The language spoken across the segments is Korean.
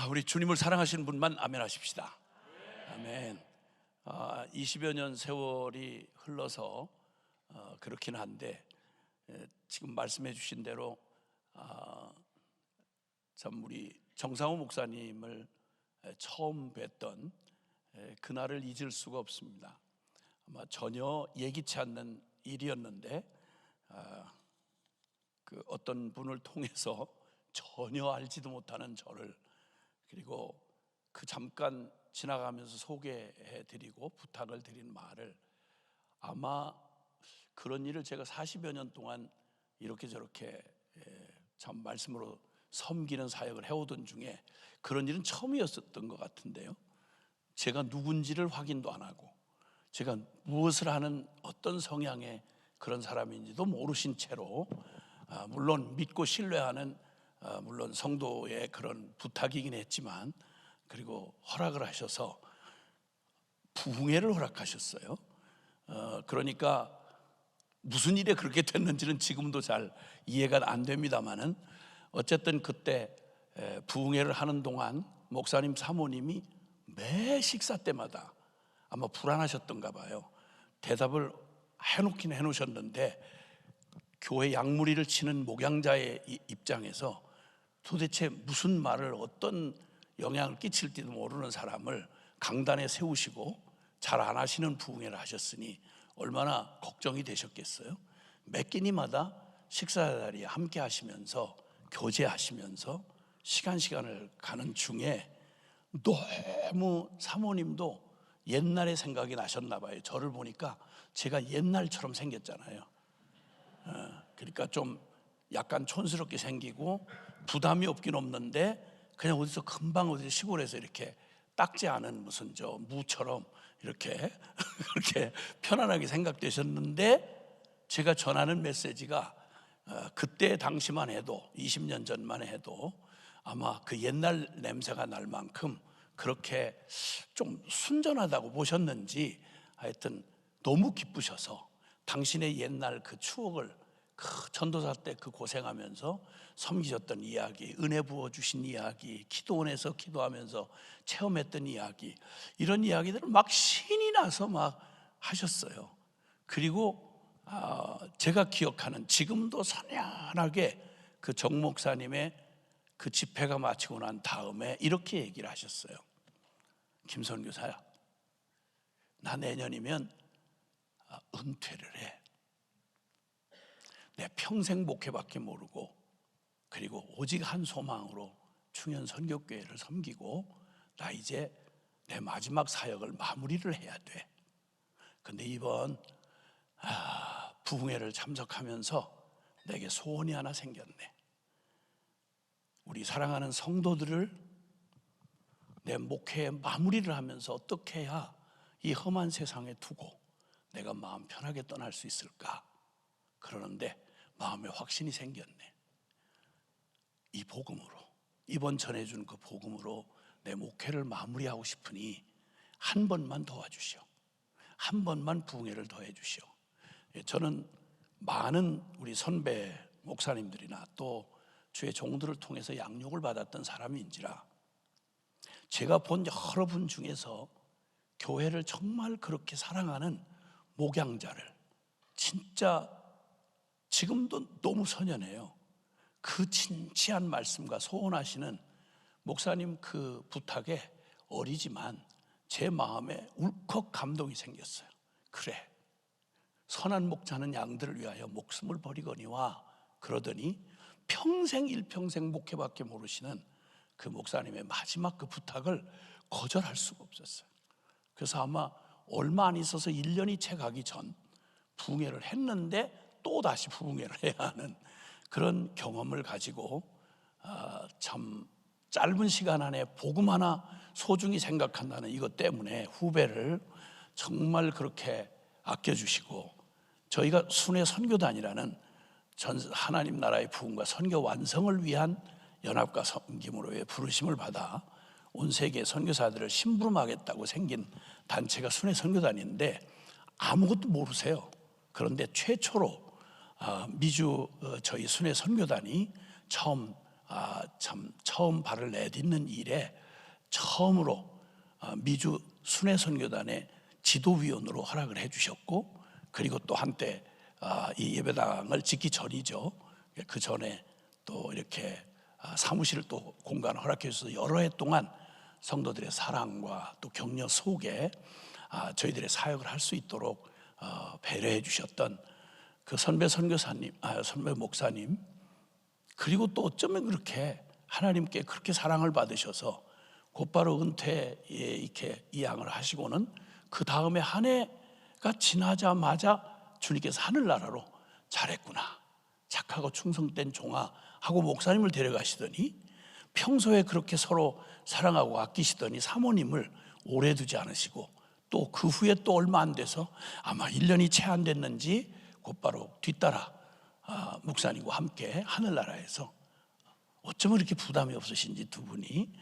우리 주님을 사랑하시는 분만 아멘 하십시다. 아멘. 20여 년 세월이 흘러서 그렇긴 한데 지금 말씀해 주신 대로 참 우리 정상호 목사님을 처음 뵀던 그날을 잊을 수가 없습니다. 아마 전혀 예기치 않는 일이었는데 그 어떤 분을 통해서 전혀 알지도 못하는 저를, 그리고 그 잠깐 지나가면서 소개해드리고 부탁을 드린 말을, 아마 그런 일을 제가 40여 년 동안 이렇게 저렇게 참 말씀으로 섬기는 사역을 해오던 중에 그런 일은 처음이었었던 것 같은데요, 제가 누군지를 확인도 안 하고 제가 무엇을 하는 어떤 성향의 그런 사람인지도 모르신 채로 물론 믿고 신뢰하는 물론 성도의 그런 부탁이긴 했지만, 그리고 허락을 하셔서 부흥회를 허락하셨어요. 그러니까 무슨 일에 그렇게 됐는지는 지금도 잘 이해가 안 됩니다만은, 어쨌든 그때 부흥회를 하는 동안 목사님 사모님이 매 식사 때마다 아마 불안하셨던가 봐요. 대답을 해놓긴 해놓으셨는데 교회 양무리를 치는 목양자의 입장에서 도대체 무슨 말을, 어떤 영향을 끼칠지도 모르는 사람을 강단에 세우시고 잘 안 하시는 부흥회를 하셨으니 얼마나 걱정이 되셨겠어요. 몇 끼니마다 식사 자리에 함께 하시면서 교제하시면서 시간을 가는 중에 너무 사모님도 옛날의 생각이 나셨나 봐요. 저를 보니까 제가 옛날처럼 생겼잖아요. 그러니까 좀 약간 촌스럽게 생기고 부담이 없긴 없는데 그냥 어디서 금방 어디 시골에서 이렇게 닦지 않은 무슨 저 무처럼 이렇게 그렇게 편안하게 생각되셨는데, 제가 전하는 메시지가 그때 당시만 해도 20년 전만 해도 아마 그 옛날 냄새가 날 만큼 그렇게 좀 순전하다고 보셨는지, 하여튼 너무 기쁘셔서 당신의 옛날 그 추억을, 그 전도사 때 그 고생하면서 섬기셨던 이야기, 은혜 부어주신 이야기, 기도원에서 기도하면서 체험했던 이야기, 이런 이야기들을 막 신이 나서 막 하셨어요. 그리고 제가 기억하는, 지금도 선연하게 그 정 목사님의 그 집회가 마치고 난 다음에 이렇게 얘기를 하셨어요. 김선교사야, 나 내년이면 은퇴를 해. 내 평생 목회밖에 모르고, 그리고 오직 한 소망으로 충현 선교교회를 섬기고 나 이제 내 마지막 사역을 마무리를 해야 돼. 근데 이번 부흥회를 참석하면서 내게 소원이 하나 생겼네. 우리 사랑하는 성도들을 내 목회에 마무리를 하면서 어떻게 해야 이 험한 세상에 두고 내가 마음 편하게 떠날 수 있을까? 그러는데 마음에 확신이 생겼네. 이 복음으로, 이번 전해준 그 복음으로 내 목회를 마무리하고 싶으니 한 번만 도와주시오. 한 번만 부흥회를 더 해주시오. 저는 많은 우리 선배 목사님들이나 또 주의 종들을 통해서 양육을 받았던 사람인지라 제가 본 여러 분 중에서 교회를 정말 그렇게 사랑하는 목양자를, 진짜 지금도 너무 선연해요. 그 진지한 말씀과 소원하시는 목사님 그 부탁에 어리지만 제 마음에 울컥 감동이 생겼어요. 그래, 선한 목자는 양들을 위하여 목숨을 버리거니와 그러더니 평생 일평생 목회밖에 모르시는 그 목사님의 마지막 그 부탁을 거절할 수가 없었어요. 그래서 아마 얼마 안 있어서 1년이 채 가기 전 부흥회를 했는데 또 다시 부흥회를 해야 하는 그런 경험을 가지고 참 짧은 시간 안에 복음 하나 소중히 생각한다는 이것 때문에 후배를 정말 그렇게 아껴주시고, 저희가 순회 선교단이라는 하나님 나라의 부흥과 선교 완성을 위한 연합과 섬김으로의 부르심을 받아 온 세계 선교사들을 심부름하겠다고 생긴 단체가 순회 선교단인데 아무것도 모르세요. 그런데 최초로 미주 저희 순회 선교단이 처음 참 처음 발을 내딛는 일에 처음으로 미주 순회선교단의 지도위원으로 허락을 해주셨고, 그리고 또 한때 이 예배당을 짓기 전이죠. 그 전에 또 이렇게 사무실을 또 공간을 허락해 주셔서 여러 해 동안 성도들의 사랑과 또 격려 속에 저희들의 사역을 할 수 있도록 배려해 주셨던 그 선배 선교사님, 선배 목사님, 그리고 또 어쩌면 그렇게 하나님께 그렇게 사랑을 받으셔서 곧바로 은퇴에 이렇게 이양을 하시고는 그 다음에 한 해가 지나자마자 주님께서 하늘나라로 잘했구나, 착하고 충성된 종아 하고 목사님을 데려가시더니, 평소에 그렇게 서로 사랑하고 아끼시더니 사모님을 오래 두지 않으시고, 또 그 후에 또 얼마 안 돼서 아마 1년이 채 안 됐는지 곧바로 뒤따라 목사님과 함께 하늘나라에서, 어쩌면 이렇게 부담이 없으신지 두 분이,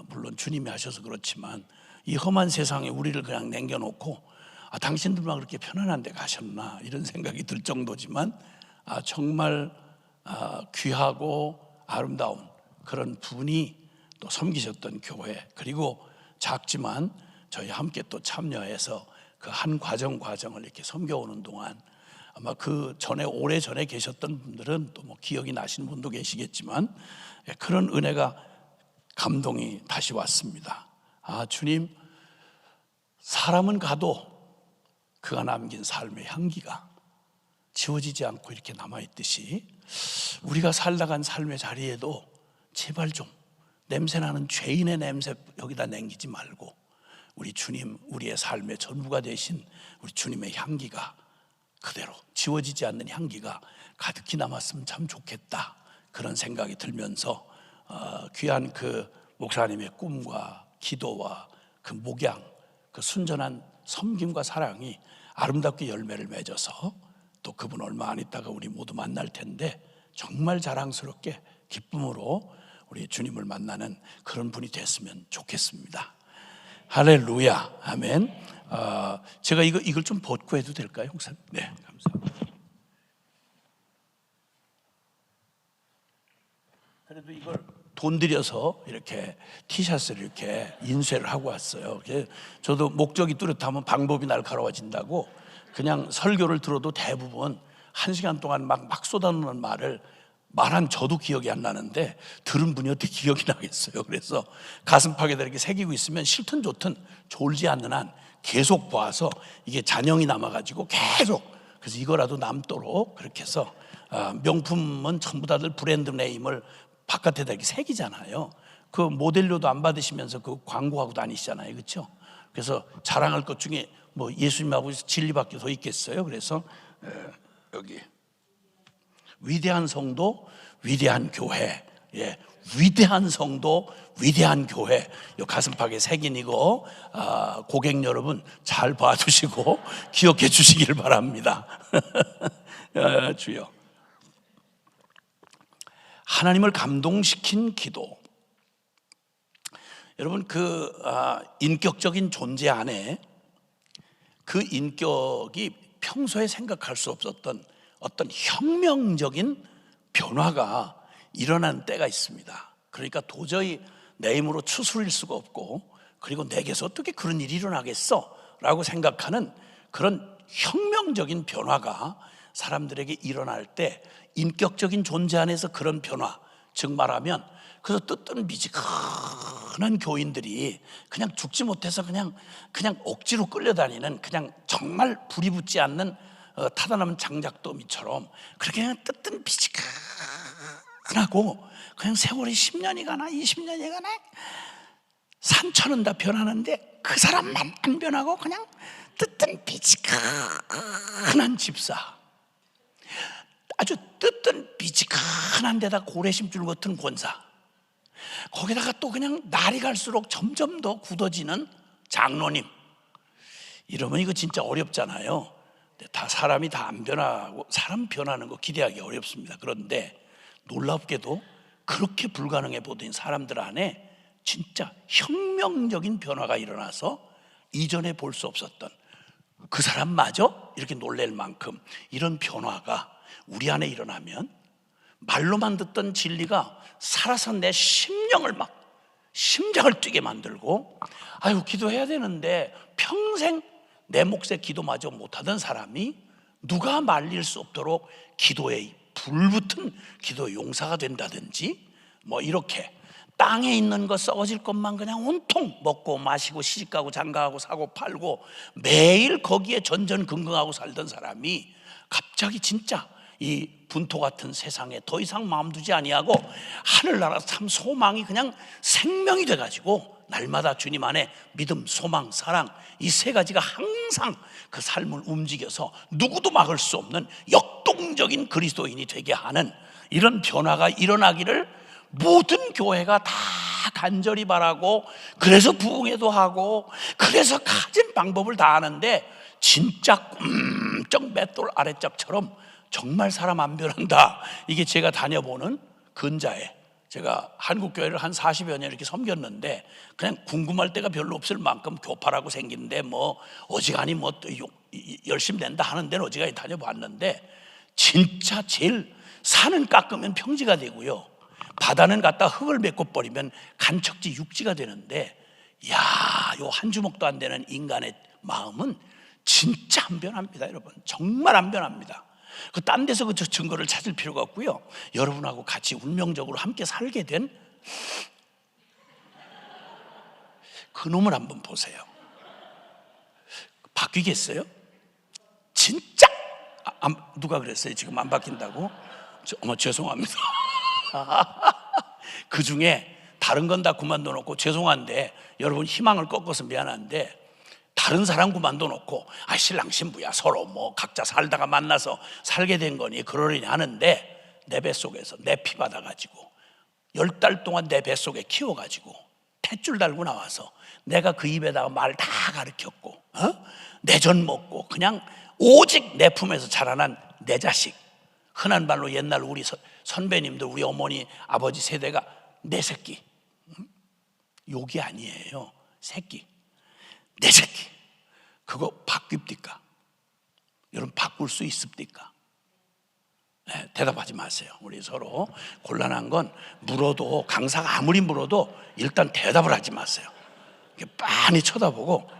물론 주님이 하셔서 그렇지만 이 험한 세상에 우리를 그냥 남겨놓고 당신들만 그렇게 편안한 데 가셨나 이런 생각이 들 정도지만 정말 귀하고 아름다운 그런 분이 또 섬기셨던 교회, 그리고 작지만 저희 함께 또 참여해서 그 한 과정을 이렇게 섬겨오는 동안, 아마 그 전에 오래 전에 계셨던 분들은 또 뭐 기억이 나시는 분도 계시겠지만 그런 은혜가, 감동이 다시 왔습니다. 주님, 사람은 가도 그가 남긴 삶의 향기가 지워지지 않고 이렇게 남아있듯이 우리가 살다간 삶의 자리에도 제발 좀 냄새나는 죄인의 냄새 여기다 남기지 말고 우리 주님, 우리의 삶의 전부가 되신 우리 주님의 향기가 그대로 지워지지 않는 향기가 가득히 남았으면 참 좋겠다, 그런 생각이 들면서 귀한 그 목사님의 꿈과 기도와 그 목양, 그 순전한 섬김과 사랑이 아름답게 열매를 맺어서 또 그분 얼마 안 있다가 우리 모두 만날 텐데 정말 자랑스럽게 기쁨으로 우리 주님을 만나는 그런 분이 됐으면 좋겠습니다. 할렐루야, 아멘. 제가 이걸 좀 벗고 해도 될까요, 목사님? 네, 감사합니다. 그래도 이걸 돈 들여서 이렇게 티셔츠를 이렇게 인쇄를 하고 왔어요. 저도 목적이 뚜렷하면 방법이 날카로워진다고 그냥 설교를 들어도 대부분 1시간 동안 막 쏟아놓는 말을 말한 저도 기억이 안 나는데 들은 분이 어떻게 기억이 나겠어요. 그래서 가슴팍에다 이렇게 새기고 있으면 싫든 좋든 졸지 않는 한 계속 봐서 이게 잔영이 남아가지고 계속, 그래서 이거라도 남도록 그렇게 해서 명품은 전부 다들 브랜드 네임을 바깥에다 이렇게 새기잖아요. 그 모델료도 안 받으시면서 그 광고하고 다니시잖아요, 그렇죠? 그래서 자랑할 것 중에 뭐 예수님하고 진리밖에 더 있겠어요. 그래서 여기 위대한 성도, 위대한 교회, 위대한 성도, 위대한 교회, 이 가슴팍에 새긴 이거 고객 여러분 잘 봐두시고 기억해 주시길 바랍니다. 주여, 하나님을 감동시킨 기도. 여러분, 그 인격적인 존재 안에 그 인격이 평소에 생각할 수 없었던 어떤 혁명적인 변화가 일어나는 때가 있습니다. 그러니까 도저히 내 힘으로 추스릴 수가 없고, 그리고 내게서 어떻게 그런 일이 일어나겠어? 라고 생각하는 그런 혁명적인 변화가 사람들에게 일어날 때, 인격적인 존재 안에서 그런 변화, 즉 말하면 그래서 뜨뜻한 미지근한 교인들이 그냥 죽지 못해서 그냥 억지로 끌려다니는, 그냥 정말 불이 붙지 않는 타다 남은 장작더미처럼 그렇게 그냥 뜨뜻한 미지근하고, 그냥 세월이 10년이 가나 20년이 가나 산천은 다 변하는데 그 사람만 안 변하고 그냥 뜨뜻한 미지근한 집사, 아주 뜨뜻한 미지근한 데다 고래심줄 같은 권사, 거기다가 또 그냥 날이 갈수록 점점 더 굳어지는 장로님, 이러면 이거 진짜 어렵잖아요. 다 사람이 다 안 변하고, 사람 변하는 거 기대하기 어렵습니다. 그런데 놀랍게도 그렇게 불가능해 보던 사람들 안에 진짜 혁명적인 변화가 일어나서 이전에 볼 수 없었던, 그 사람마저 이렇게 놀랄 만큼 이런 변화가 우리 안에 일어나면 말로만 듣던 진리가 살아서 내 심장을 뛰게 만들고, 아유, 기도해야 되는데 평생 내 몫의 기도마저 못하던 사람이 누가 말릴 수 없도록 기도에 불붙은 기도 용사가 된다든지, 뭐 이렇게 땅에 있는 거 썩어질 것만 그냥 온통 먹고 마시고 시집가고 장가가고 사고 팔고 매일 거기에 전전긍긍하고 살던 사람이 갑자기 진짜 이 분토 같은 세상에 더 이상 마음 두지 아니하고 하늘나라 참 소망이 그냥 생명이 돼가지고 날마다 주님 안에 믿음, 소망, 사랑, 이 세 가지가 항상 그 삶을 움직여서 누구도 막을 수 없는 역동적인 그리스도인이 되게 하는 이런 변화가 일어나기를 모든 교회가 다 간절히 바라고, 그래서 부흥회도 하고, 그래서 가진 방법을 다 하는데 진짜 꿈쩍 맷돌 아래짝처럼 정말 사람 안 변한다. 이게 제가 다녀보는 근자에, 제가 한국교회를 한 40여 년 이렇게 섬겼는데 그냥 궁금할 데가 별로 없을 만큼 교파라고 생긴데 뭐 어지간히 뭐 열심히 낸다 하는 데는 어지간히 다녀봤는데, 진짜 제일 산은 깎으면 평지가 되고요, 바다는 갖다 흙을 메꿔 버리면 간척지 육지가 되는데, 야, 요 한 주먹도 안 되는 인간의 마음은 진짜 안 변합니다. 여러분, 정말 안 변합니다. 그 딴 데서 그 증거를 찾을 필요가 없고요, 여러분하고 같이 운명적으로 함께 살게 된 그놈을 한번 보세요. 바뀌겠어요? 진짜 누가 그랬어요? 지금 안 바뀐다고? 죄송합니다. 그 중에 다른 건 다 그만둬 놓고, 죄송한데 여러분 희망을 꺾어서 미안한데, 다른 사람 그만둬 놓고 신랑 신부야 서로 뭐 각자 살다가 만나서 살게 된 거니 그러려니 하는데, 내 뱃속에서 내 피 받아가지고 10달 동안 내 뱃속에 키워가지고 탯줄 달고 나와서 내가 그 입에다가 말 다 가르쳤고, 내전 먹고 그냥 오직 내 품에서 자라난 내 자식, 흔한 말로 옛날 우리 선배님들, 우리 어머니 아버지 세대가 내 새끼, 욕이 아니에요. 새끼, 내 새끼, 그거 바뀝니까? 여러분, 바꿀 수 있습니까? 네, 대답하지 마세요. 우리 서로 곤란한 건 물어도, 강사가 아무리 물어도 일단 대답을 하지 마세요. 빤히 쳐다보고,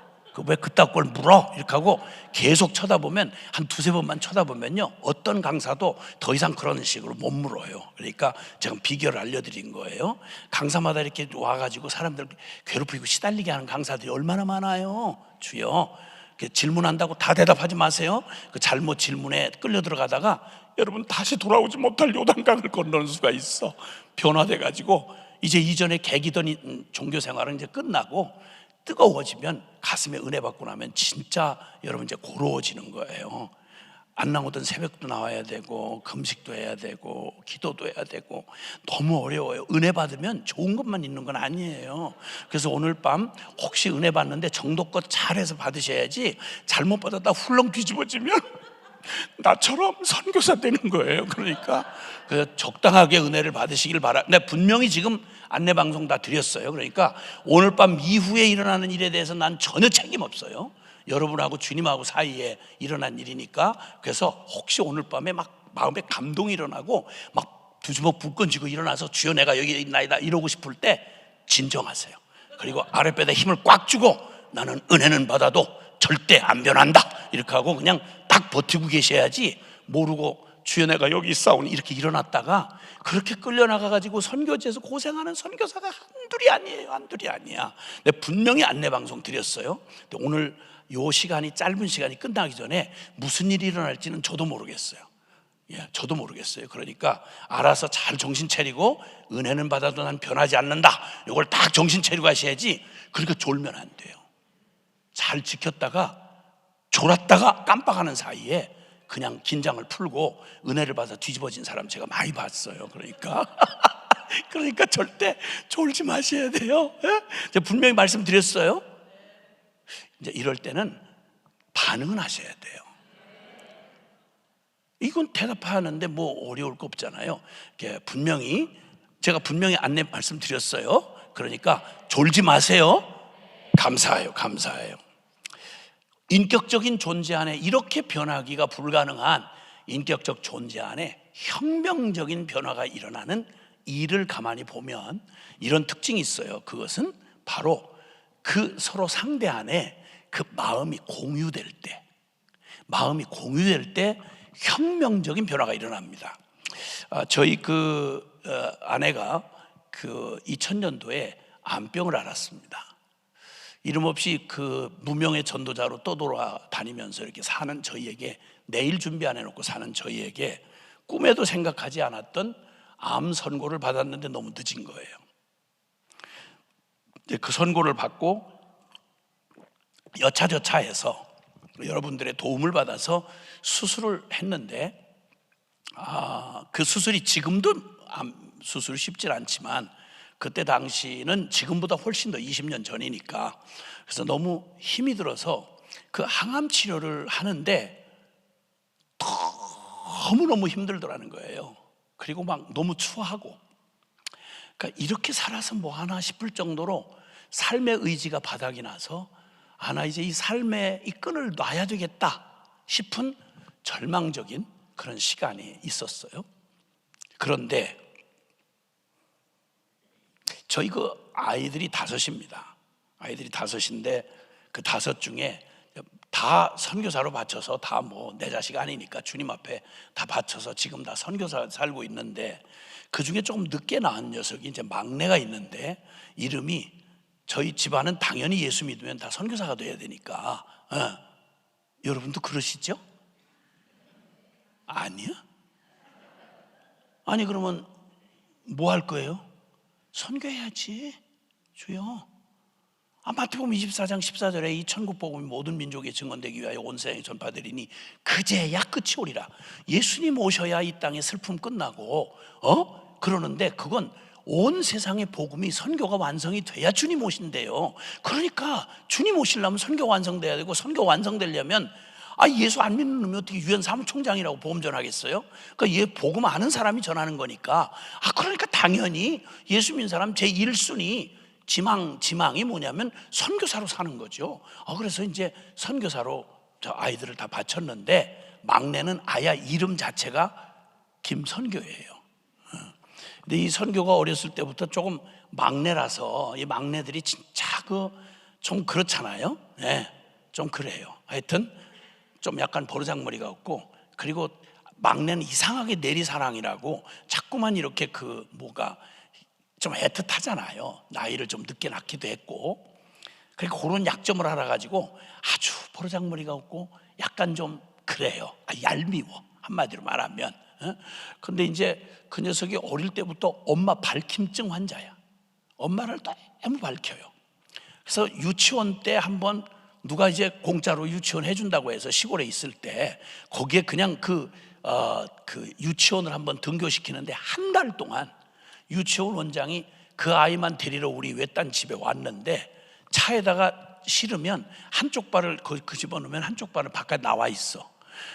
왜 그딴 걸 물어? 이렇게 하고 계속 쳐다보면, 한 두세 번만 쳐다보면요, 어떤 강사도 더 이상 그런 식으로 못 물어요. 그러니까 제가 비결을 알려드린 거예요. 강사마다 이렇게 와가지고 사람들 괴롭히고 시달리게 하는 강사들이 얼마나 많아요. 주여, 질문한다고 다 대답하지 마세요. 그 잘못 질문에 끌려 들어가다가 여러분 다시 돌아오지 못할 요단강을 건너는 수가 있어. 변화돼가지고 이제 이전에 개기던 종교 생활은 이제 끝나고 뜨거워지면, 가슴에 은혜 받고 나면 진짜 여러분 이제 고로워지는 거예요. 안 나오던 새벽도 나와야 되고, 금식도 해야 되고, 기도도 해야 되고, 너무 어려워요. 은혜 받으면 좋은 것만 있는 건 아니에요. 그래서 오늘 밤 혹시 은혜 받는데 정도껏 잘해서 받으셔야지, 잘못 받았다 훌렁 뒤집어지면 나처럼 선교사 되는 거예요. 그러니까 적당하게 은혜를 받으시길 바랍니다. 분명히 지금 안내방송 다 드렸어요. 그러니까 오늘 밤 이후에 일어나는 일에 대해서 난 전혀 책임 없어요. 여러분하고 주님하고 사이에 일어난 일이니까. 그래서 혹시 오늘 밤에 막 마음에 감동이 일어나고 막 두 주먹 불끈 쥐고 일어나서 주여 내가 여기 있나이다 이러고 싶을 때 진정하세요. 그리고 아랫배에 힘을 꽉 주고, 나는 은혜는 받아도 절대 안 변한다 이렇게 하고 그냥 딱 버티고 계셔야지, 모르고 주여 내가 여기 있사오니 이렇게 일어났다가 그렇게 끌려나가가지고 선교지에서 고생하는 선교사가 한둘이 아니에요. 한둘이 아니야. 내가 분명히 안내방송 드렸어요. 근데 오늘 요 시간이, 짧은 시간이 끝나기 전에 무슨 일이 일어날지는 저도 모르겠어요. 저도 모르겠어요. 그러니까 알아서 잘 정신 차리고, 은혜는 받아도 난 변하지 않는다, 이걸 딱 정신 차리고 하셔야지. 그러니까 졸면 안 돼요. 잘 지켰다가 졸았다가 깜빡하는 사이에 그냥 긴장을 풀고 은혜를 받아 뒤집어진 사람 제가 많이 봤어요. 그러니까 절대 졸지 마셔야 돼요. 제가 분명히 말씀드렸어요. 이제 이럴 때는 반응은 하셔야 돼요. 이건 대답하는데 뭐 어려울 거 없잖아요. 제가 분명히 안내 말씀드렸어요. 그러니까 졸지 마세요. 감사해요. 인격적인 존재 안에 이렇게 변하기가 불가능한 인격적 존재 안에 혁명적인 변화가 일어나는 일을 가만히 보면 이런 특징이 있어요. 그것은 바로 그 서로 상대 안에 그 마음이 공유될 때 혁명적인 변화가 일어납니다. 저희 아내가 2000년도에 암병을 앓았습니다. 이름 없이 무명의 전도자로 떠돌아다니면서 이렇게 사는 저희에게, 내일 준비 안 해놓고 사는 저희에게 꿈에도 생각하지 않았던 암 선고를 받았는데 너무 늦은 거예요. 그 선고를 받고 여차저차해서 여러분들의 도움을 받아서 수술을 했는데, 그 수술이 지금도 암 수술이 쉽지 않지만 그때 당시는 지금보다 훨씬 더 20년 전이니까, 그래서 너무 힘이 들어서 그 항암 치료를 하는데 너무너무 힘들더라는 거예요. 그리고 막 너무 추하고, 그러니까 이렇게 살아서 뭐 하나 싶을 정도로 삶의 의지가 바닥이 나서 나 이제 이 삶의 이 끈을 놔야 되겠다 싶은 절망적인 그런 시간이 있었어요. 그런데 저희 아이들이 다섯입니다. 아이들이 다섯인데 그 다섯 중에 다 선교사로 바쳐서, 다 뭐 내 자식 아니니까 주님 앞에 다 바쳐서 지금 다 선교사 살고 있는데, 그 중에 조금 늦게 낳은 녀석이 이제 막내가 있는데, 이름이, 저희 집안은 당연히 예수 믿으면 다 선교사가 돼야 되니까, 여러분도 그러시죠? 아니요? 아니 그러면 뭐 할 거예요? 선교해야지, 주여. 마태복음 24장 14절에 이 천국 복음이 모든 민족에 증언되기 위하여 온 세상에 전파되리니 그제야 끝이 오리라. 예수님 오셔야 이 땅의 슬픔 끝나고, 그러는데 그건 온 세상의 복음이, 선교가 완성이 돼야 주님 오신대요. 그러니까 주님 오시려면 선교 완성돼야 되고, 선교 완성되려면 예수 안 믿는 놈이 어떻게 유엔 사무총장이라고 복음 전하겠어요? 그러니까 얘 복음 아는 사람이 전하는 거니까, 그러니까 당연히 예수 믿는 사람 제1순위 지망이 뭐냐면 선교사로 사는 거죠. 그래서 이제 선교사로 저 아이들을 다 바쳤는데, 막내는 아예 이름 자체가 김선교예요. 근데 이 선교가 어렸을 때부터 조금 막내라서, 이 막내들이 진짜 좀 그렇잖아요. 네, 좀 그래요. 하여튼 좀 약간 버르장머리가 없고, 그리고 막내는 이상하게 내리사랑이라고 자꾸만 이렇게 뭐가 좀 애틋하잖아요. 나이를 좀 늦게 낳기도 했고, 그러니까 그런 약점을 알아가지고 아주 버르장머리가 없고 약간 좀 그래요. 얄미워, 한마디로 말하면. 근데 이제 그 녀석이 어릴 때부터 엄마 밝힘증 환자야. 엄마를 너무 밝혀요. 그래서 유치원 때 한번 누가 이제 공짜로 유치원 해준다고 해서 시골에 있을 때 거기에 그냥 그 유치원을 한번 등교시키는데, 한 달 동안 유치원 원장이 그 아이만 데리러 우리 외딴 집에 왔는데, 차에다가 실으면 한쪽 발을 그 집어넣으면 한쪽 발은 바깥에 나와 있어.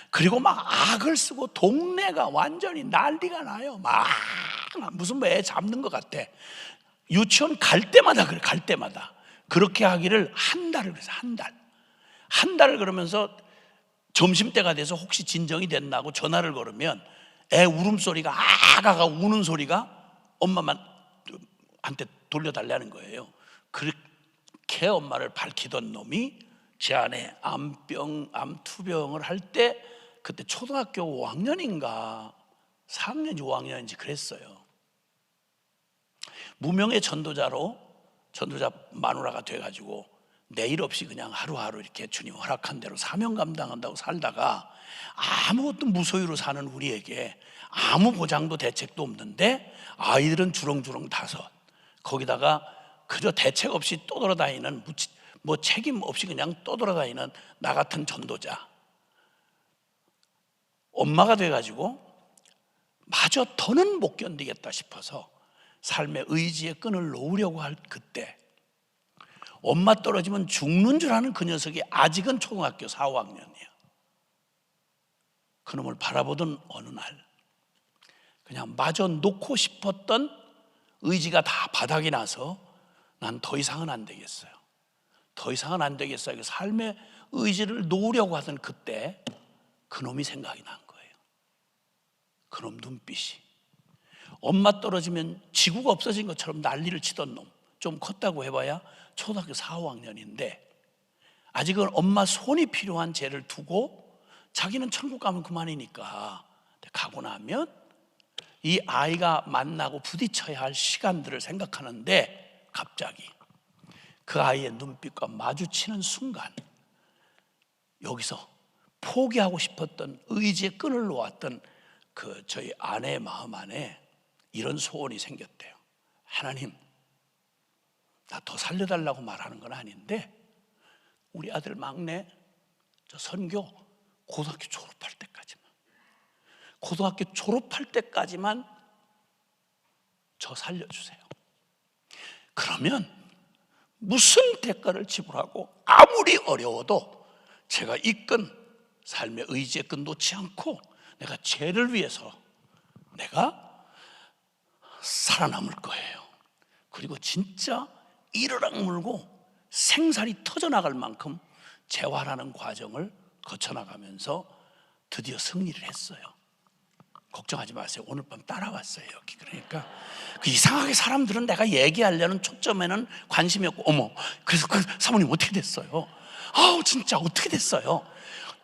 그리고 막 악을 쓰고 동네가 완전히 난리가 나요. 막 무슨 뭐 애 잡는 것 같아. 유치원 갈 때마다 그래, 갈 때마다 그렇게 하기를 한 달을, 그래서 한 달을 그러면서 점심때가 돼서 혹시 진정이 됐나 고 전화를 걸으면 애 울음소리가, 아가가 우는 소리가 엄마한테 돌려달라는 거예요. 그렇게 엄마를 밝히던 놈이 제 안에 암투병을 할 때, 그때 초등학교 5학년인가 4학년인지 5학년인지 그랬어요. 무명의 전도자 마누라가 돼가지고 내일 없이 그냥 하루하루 이렇게 주님 허락한 대로 사명 감당한다고 살다가, 아무것도 무소유로 사는 우리에게 아무 보장도 대책도 없는데 아이들은 주렁주렁 다섯, 거기다가 그저 대책 없이 떠돌아다니는, 뭐 책임 없이 그냥 떠돌아다니는 나 같은 전도자, 엄마가 돼가지고 마저 더는 못 견디겠다 싶어서 삶의 의지의 끈을 놓으려고 할 그때, 엄마 떨어지면 죽는 줄 아는 그 녀석이 아직은 초등학교 4, 5학년이야. 그놈을 바라보던 어느 날, 그냥 마저 놓고 싶었던 의지가 다 바닥이 나서 난 더 이상은 안 되겠어요. 더 이상은 안 되겠어요. 삶의 의지를 놓으려고 하던 그때 그놈이 생각이 난 거예요. 그놈 눈빛이, 엄마 떨어지면 지구가 없어진 것처럼 난리를 치던 놈, 좀 컸다고 해봐야 초등학교 4, 5학년인데 아직은 엄마 손이 필요한 쟤를 두고 자기는 천국 가면 그만이니까 가고 나면 이 아이가 만나고 부딪혀야 할 시간들을 생각하는데 갑자기 그 아이의 눈빛과 마주치는 순간 여기서 포기하고 싶었던 의지의 끈을 놓았던 그 저희 아내의 마음 안에 이런 소원이 생겼대요. 하나님, 나 더 살려달라고 말하는 건 아닌데 우리 아들 막내 저 선교 고등학교 졸업할 때까지만 저 살려주세요. 그러면 무슨 대가를 지불하고 아무리 어려워도 제가 이 끈, 삶의 의지의 끈 놓지 않고 내가 죄를 위해서 내가 살아남을 거예요. 그리고 진짜 이를 악물고 생살이 터져나갈 만큼 재활하는 과정을 거쳐나가면서 드디어 승리를 했어요. 걱정하지 마세요. 오늘 밤 따라왔어요 여기. 그러니까 그 이상하게 사람들은 내가 얘기하려는 초점에는 관심이 없고, 어머 그래서 그 사모님 어떻게 됐어요? 아우 진짜 어떻게 됐어요?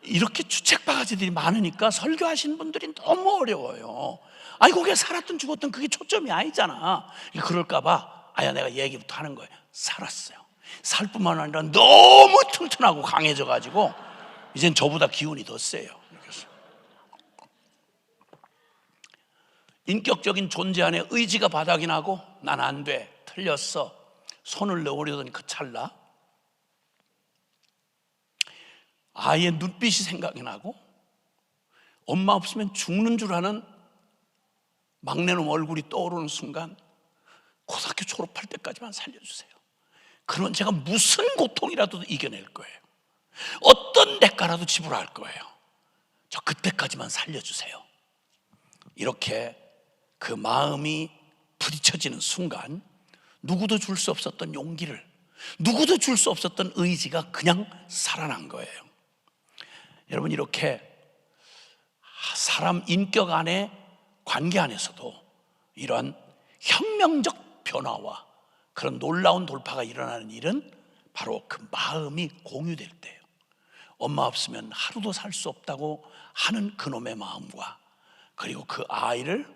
이렇게 주책바가지들이 많으니까 설교하시는 분들이 너무 어려워요. 아니 거기에 살았든 죽었든 그게 초점이 아니잖아. 그럴까봐 아야 내가 얘기부터 하는 거예요. 살았어요. 살 뿐만 아니라 너무 튼튼하고 강해져가지고 이젠 저보다 기운이 더 세요. 인격적인 존재 안에 의지가 바닥이 나고 난 안 돼, 틀렸어, 손을 내오려던 그 찰나 아이의 눈빛이 생각이 나고 엄마 없으면 죽는 줄 아는 막내놈 얼굴이 떠오르는 순간 고등학교 졸업할 때까지만 살려주세요. 그러면 제가 무슨 고통이라도 이겨낼 거예요. 어떤 대가라도 지불할 거예요. 저 그때까지만 살려주세요. 이렇게 그 마음이 부딪혀지는 순간 누구도 줄 수 없었던 용기를, 누구도 줄 수 없었던 의지가 그냥 살아난 거예요. 여러분, 이렇게 사람 인격 안에, 관계 안에서도 이러한 혁명적 변화와 그런 놀라운 돌파가 일어나는 일은 바로 그 마음이 공유될 때예요. 엄마 없으면 하루도 살 수 없다고 하는 그놈의 마음과, 그리고 그 아이를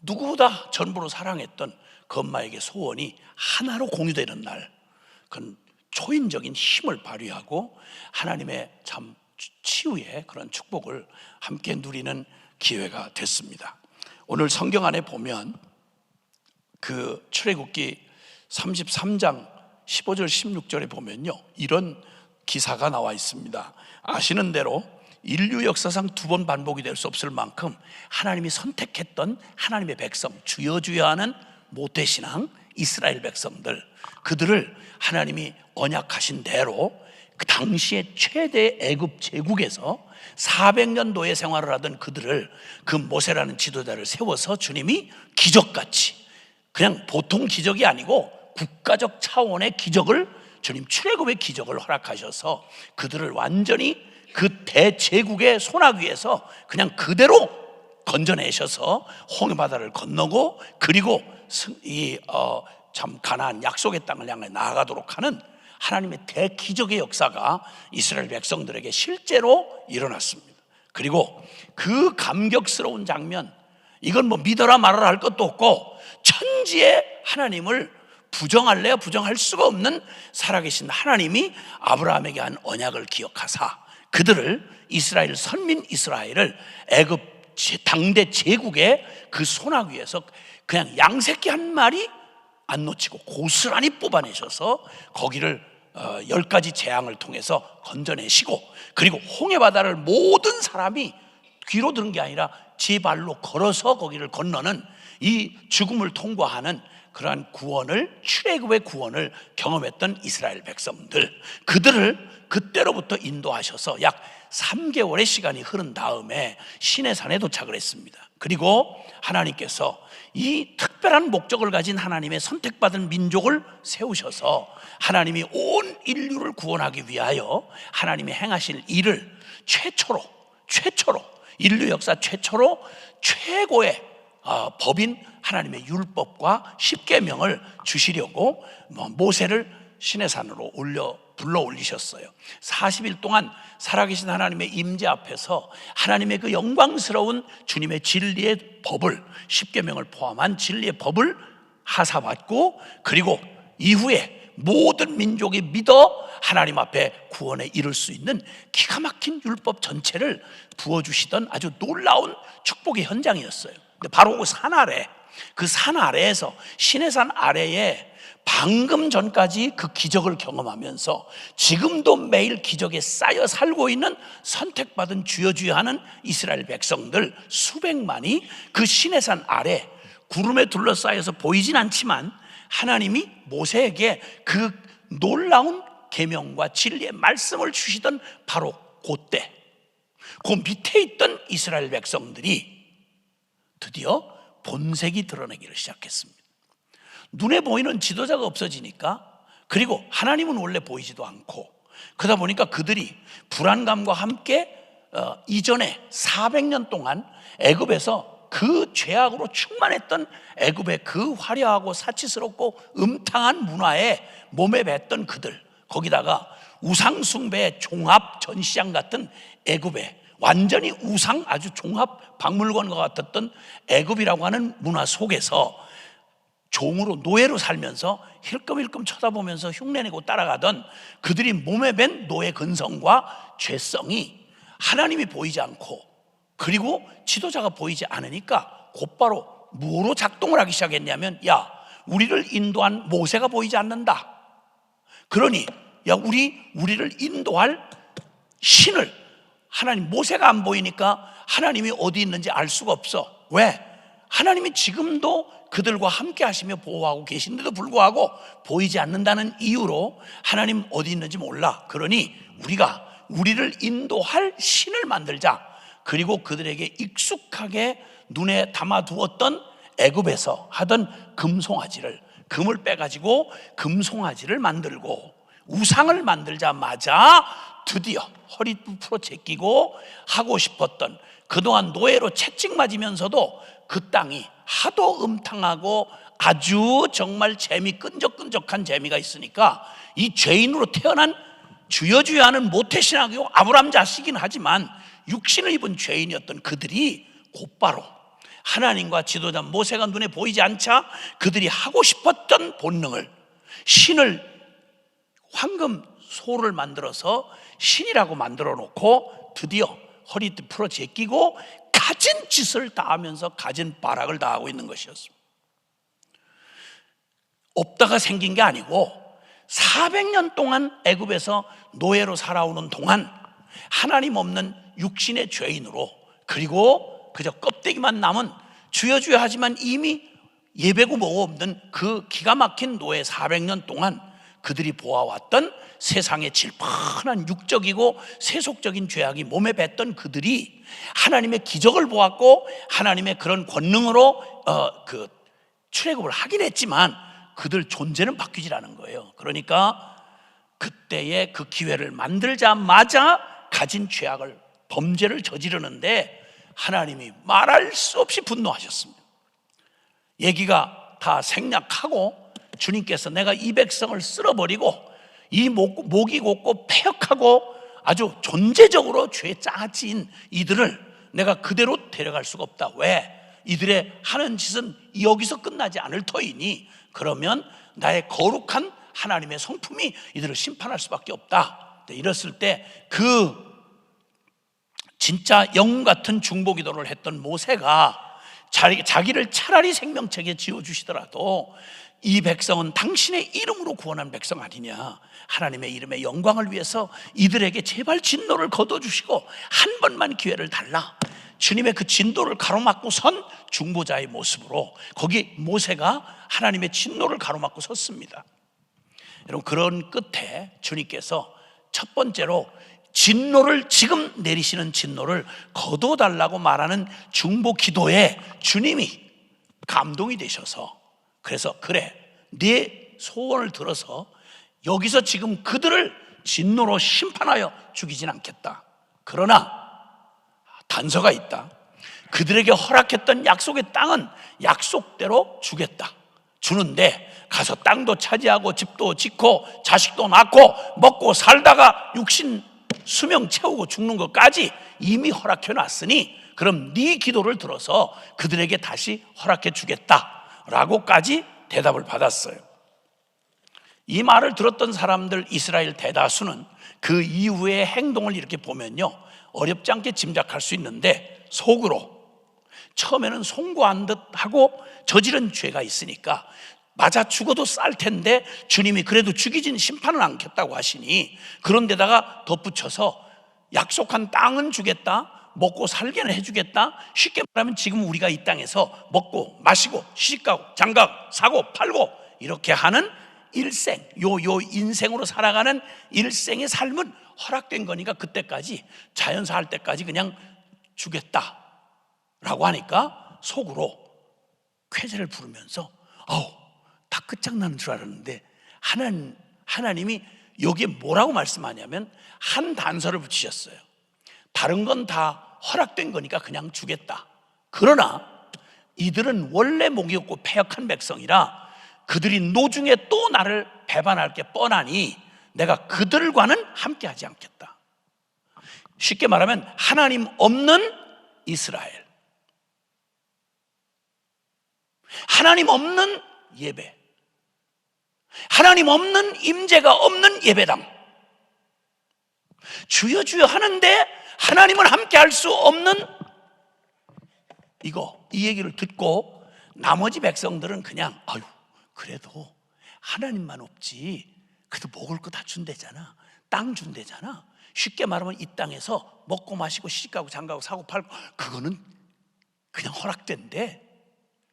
누구보다 전부로 사랑했던 그 엄마에게 소원이 하나로 공유되는 날, 그건 초인적인 힘을 발휘하고 하나님의 참 치유의 그런 축복을 함께 누리는 기회가 됐습니다. 오늘 성경 안에 보면 그 출애굽기 33장 15절 16절에 보면요, 이런 기사가 나와 있습니다. 아시는 대로 인류 역사상 두 번 반복이 될 수 없을 만큼 하나님이 선택했던 하나님의 백성, 주여 주여 하는 모태신앙 이스라엘 백성들, 그들을 하나님이 언약하신 대로 그 당시에 최대 애굽 제국에서 400년 노예 생활을 하던 그들을, 그 모세라는 지도자를 세워서 주님이 기적같이, 그냥 보통 기적이 아니고 국가적 차원의 기적을, 주님 출애굽의 기적을 허락하셔서 그들을 완전히 그 대제국의 손아귀 위에서 그냥 그대로 건져내셔서 홍해바다를 건너고, 그리고 참 가나안 약속의 땅을 향해 나아가도록 하는 하나님의 대기적의 역사가 이스라엘 백성들에게 실제로 일어났습니다. 그리고 그 감격스러운 장면, 이건 뭐 믿어라 말아라 할 것도 없고 천지의 하나님을 부정할래야 부정할 수가 없는 살아계신 하나님이 아브라함에게 한 언약을 기억하사 그들을, 이스라엘 선민 이스라엘을 애굽 당대 제국의 그 손아귀 위에서 그냥 양새끼 한 마리 안 놓치고 고스란히 뽑아내셔서 거기를 10가지 재앙을 통해서 건져내시고, 그리고 홍해바다를 모든 사람이 뒤로 드는 게 아니라 제 발로 걸어서 거기를 건너는 이 죽음을 통과하는 그러한 구원을, 출애굽의 구원을 경험했던 이스라엘 백성들, 그들을 그때로부터 인도하셔서 약 3개월의 시간이 흐른 다음에 시내산에 도착을 했습니다. 그리고 하나님께서 이 특별한 목적을 가진 하나님의 선택받은 민족을 세우셔서 하나님이 온 인류를 구원하기 위하여 하나님이 행하실 일을 최초로 인류 역사 최초로 최고의 법인 하나님의 율법과 십계명을 주시려고 모세를 시내산으로 불러 올리셨어요. 40일 동안 살아계신 하나님의 임재 앞에서 하나님의 그 영광스러운 주님의 진리의 법을, 십계명을 포함한 진리의 법을 하사받고, 그리고 이후에 모든 민족이 믿어 하나님 앞에 구원에 이를 수 있는 기가 막힌 율법 전체를 부어주시던 아주 놀라운 축복의 현장이었어요. 근데 바로 그 산 아래에서, 시내산 아래에 방금 전까지 그 기적을 경험하면서 지금도 매일 기적에 쌓여 살고 있는 선택받은 주여 하는 이스라엘 백성들 수백만이 그 시내산 아래 구름에 둘러싸여서 보이진 않지만 하나님이 모세에게 그 놀라운 계명과 진리의 말씀을 주시던 바로 그때, 그 밑에 있던 이스라엘 백성들이 드디어 본색이 드러나기를 시작했습니다. 눈에 보이는 지도자가 없어지니까, 그리고 하나님은 원래 보이지도 않고, 그러다 보니까 그들이 불안감과 함께 이전에 400년 동안 애굽에서 그 죄악으로 충만했던 애굽의 그 화려하고 사치스럽고 음탕한 문화에 몸에 뱄던 그들, 거기다가 우상숭배의 종합 전시장 같은 애굽에 완전히 우상, 아주 종합 박물관과 같았던 애굽이라고 하는 문화 속에서 종으로, 노예로 살면서 힐끔힐끔 쳐다보면서 흉내내고 따라가던 그들이 몸에 밴 노예 근성과 죄성이 하나님이 보이지 않고, 그리고 지도자가 보이지 않으니까 곧바로 뭐로 작동을 하기 시작했냐면, 야, 우리를 인도한 모세가 보이지 않는다. 그러니 야, 우리를 인도할 신을, 하나님, 모세가 안 보이니까 하나님이 어디 있는지 알 수가 없어. 왜? 하나님이 지금도 그들과 함께 하시며 보호하고 계신데도 불구하고 보이지 않는다는 이유로 하나님 어디 있는지 몰라. 그러니 우리를 인도할 신을 만들자. 그리고 그들에게 익숙하게 눈에 담아두었던 애굽에서 하던 금을 빼가지고 금송아지를 만들고 우상을 만들자마자 드디어 허리도 풀어 제끼고 하고 싶었던, 그동안 노예로 채찍 맞으면서도 그 땅이 하도 음탕하고 아주 정말 끈적끈적한 재미가 있으니까, 이 죄인으로 태어난 주여 하는 모태신앙이고 아브라함 자식이긴 하지만 육신을 입은 죄인이었던 그들이 곧바로 하나님과 지도자 모세가 눈에 보이지 않자 그들이 하고 싶었던 본능을, 신을, 황금 소를 만들어서 신이라고 만들어 놓고 드디어 허리띠 풀어 제끼고 가진 짓을 다 하면서 가진 발악을 다 하고 있는 것이었습니다. 없다가 생긴 게 아니고 400년 동안 애굽에서 노예로 살아오는 동안 하나님 없는 육신의 죄인으로, 그리고 그저 껍데기만 남은 주여 하지만 이미 예배고 뭐고 없는 그 기가 막힌 노예 400년 동안 그들이 보아왔던 세상의 질펀한 육적이고 세속적인 죄악이 몸에 뱄던 그들이 하나님의 기적을 보았고 하나님의 그런 권능으로 출애굽을 하긴 했지만 그들 존재는 바뀌질 않은 거예요. 그러니까 그때의 그 기회를 만들자마자 가진 죄악을, 범죄를 저지르는데 하나님이 말할 수 없이 분노하셨습니다. 얘기가 다 생략하고 주님께서 내가 이 백성을 쓸어버리고 이 목이 곧고 폐역하고 아주 존재적으로 죄에 짜진 이들을 내가 그대로 데려갈 수가 없다. 왜? 이들의 하는 짓은 여기서 끝나지 않을 터이니 그러면 나의 거룩한 하나님의 성품이 이들을 심판할 수밖에 없다. 이랬을 때 그 진짜 영웅 같은 중보기도를 했던 모세가 자기를 차라리 생명책에 지어주시더라도 이 백성은 당신의 이름으로 구원한 백성 아니냐, 하나님의 이름의 영광을 위해서 이들에게 제발 진노를 거둬주시고 한 번만 기회를 달라, 주님의 그 진노를 가로막고 선 중보자의 모습으로 거기 모세가 하나님의 진노를 가로막고 섰습니다. 여러분, 그런 끝에 주님께서 첫 번째로 진노를, 지금 내리시는 진노를 거둬달라고 말하는 중보 기도에 주님이 감동이 되셔서, 그래서 그래, 네 소원을 들어서 여기서 지금 그들을 진노로 심판하여 죽이진 않겠다. 그러나 단서가 있다. 그들에게 허락했던 약속의 땅은 약속대로 주겠다. 주는데 가서 땅도 차지하고 집도 짓고 자식도 낳고 먹고 살다가 육신 수명 채우고 죽는 것까지 이미 허락해 놨으니 그럼 네 기도를 들어서 그들에게 다시 허락해 주겠다라고까지 대답을 받았어요. 이 말을 들었던 사람들 이스라엘 대다수는 그 이후의 행동을 이렇게 보면요, 어렵지 않게 짐작할 수 있는데 속으로 처음에는 송구한 듯 하고 저지른 죄가 있으니까 맞아 죽어도 쌀 텐데 주님이 그래도 죽이진 심판은 않겠다고 하시니 그런데다가 덧붙여서 약속한 땅은 주겠다, 먹고 살게는 해주겠다. 쉽게 말하면 지금 우리가 이 땅에서 먹고 마시고 시집가고 장가고 사고 팔고 이렇게 하는 일생, 요 인생으로 살아가는 일생의 삶은 허락된 거니까 그때까지 자연사 할 때까지 그냥 주겠다라고 하니까 속으로 쾌재를 부르면서 다 끝장나는 줄 알았는데 하나님이 여기에 뭐라고 말씀하냐면 한 단서를 붙이셨어요. 다른 건 다 허락된 거니까 그냥 주겠다. 그러나 이들은 원래 목이 없고 패역한 백성이라 그들이 노중에 또 나를 배반할 게 뻔하니 내가 그들과는 함께하지 않겠다. 쉽게 말하면 하나님 없는 이스라엘, 하나님 없는 예배, 하나님 없는 임재가 없는 예배당, 주여 주여 하는데 하나님은 함께할 수 없는 이 얘기를 듣고 나머지 백성들은 그냥 그래도 하나님만 없지 그래도 먹을 거 다 준대잖아, 땅 준대잖아, 쉽게 말하면 이 땅에서 먹고 마시고 시집가고 장가고 사고 팔고 그거는 그냥 허락된대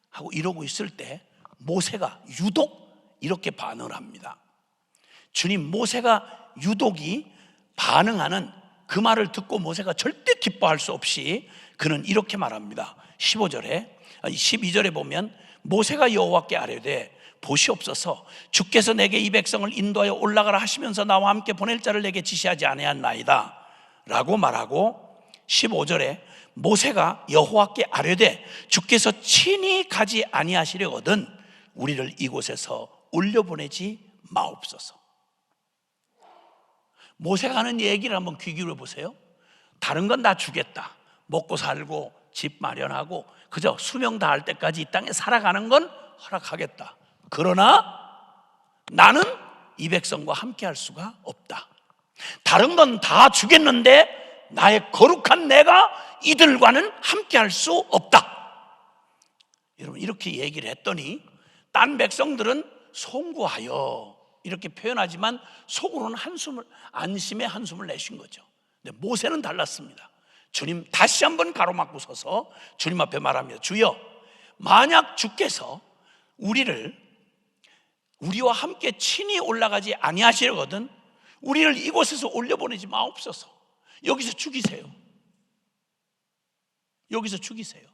하고 이러고 있을 때 모세가 유독 이렇게 반응을 합니다. 주님, 모세가 유독이 반응하는 그 말을 듣고 모세가 절대 기뻐할 수 없이 그는 이렇게 말합니다. 12절에 보면 모세가 여호와께 아뢰되 보시옵소서, 주께서 내게 이 백성을 인도하여 올라가라 하시면서 나와 함께 보낼 자를 내게 지시하지 아니하였나이다 라고 말하고, 15절에 모세가 여호와께 아뢰되 주께서 친히 가지 아니하시려거든 우리를 이곳에서 올려보내지 마옵소서. 모세가 하는 얘기를 한번 귀 기울여 보세요. 다른 건 다 주겠다, 먹고 살고 집 마련하고 그저 수명 다할 때까지 이 땅에 살아가는 건 허락하겠다. 그러나 나는 이 백성과 함께 할 수가 없다. 다른 건 다 주겠는데 나의 거룩한 내가 이들과는 함께 할 수 없다. 여러분, 이렇게 얘기를 했더니 딴 백성들은 송구하여 이렇게 표현하지만 속으로는 안심의 한숨을 내쉰 거죠. 근데 모세는 달랐습니다. 주님 다시 한번 가로막고 서서 주님 앞에 말합니다. 주여, 만약 주께서 우리와 함께 친히 올라가지 아니하시려거든 우리를 이곳에서 올려보내지 마옵소서. 여기서 죽이세요. 여기서 죽이세요.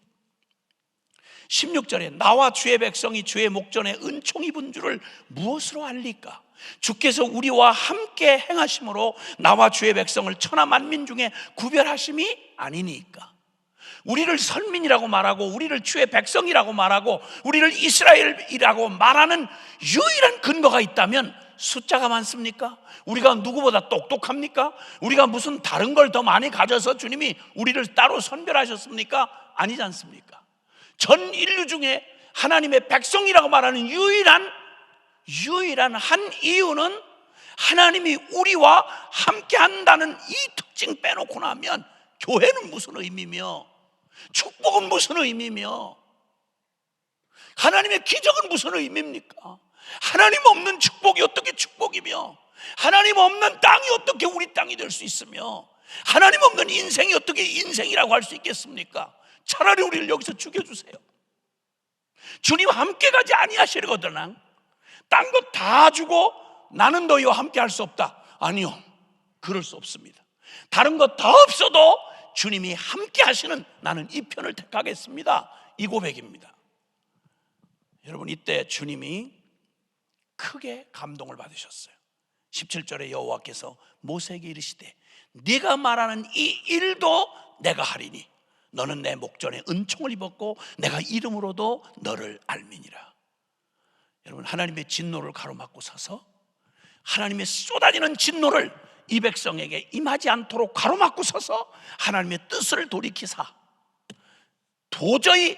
16절에 나와 주의 백성이 주의 목전에 은총 입은 줄을 무엇으로 알리까? 주께서 우리와 함께 행하심으로 나와 주의 백성을 천하 만민 중에 구별하심이 아니니까. 우리를 선민이라고 말하고 우리를 주의 백성이라고 말하고 우리를 이스라엘이라고 말하는 유일한 근거가 있다면 숫자가 많습니까? 우리가 누구보다 똑똑합니까? 우리가 무슨 다른 걸 더 많이 가져서 주님이 우리를 따로 선별하셨습니까? 아니지 않습니까? 전 인류 중에 하나님의 백성이라고 말하는 유일한 한 이유는 하나님이 우리와 함께 한다는 이 특징 빼놓고 나면 교회는 무슨 의미며 축복은 무슨 의미며 하나님의 기적은 무슨 의미입니까? 하나님 없는 축복이 어떻게 축복이며 하나님 없는 땅이 어떻게 우리 땅이 될 수 있으며 하나님 없는 인생이 어떻게 인생이라고 할 수 있겠습니까? 차라리 우리를 여기서 죽여주세요. 주님 함께 가지 아니하시려거든 딴 것 다 주고 나는 너희와 함께 할 수 없다. 아니요, 그럴 수 없습니다. 다른 것 다 없어도 주님이 함께 하시는 나는 이 편을 택하겠습니다. 이 고백입니다. 여러분, 이때 주님이 크게 감동을 받으셨어요. 17절에 여호와께서 모세에게 이르시되 네가 말하는 이 일도 내가 하리니 너는 내 목전에 은총을 입었고 내가 이름으로도 너를 알미니라. 여러분, 하나님의 진노를 가로막고 서서 하나님의 쏟아지는 진노를 이 백성에게 임하지 않도록 가로막고 서서 하나님의 뜻을 돌이키사 도저히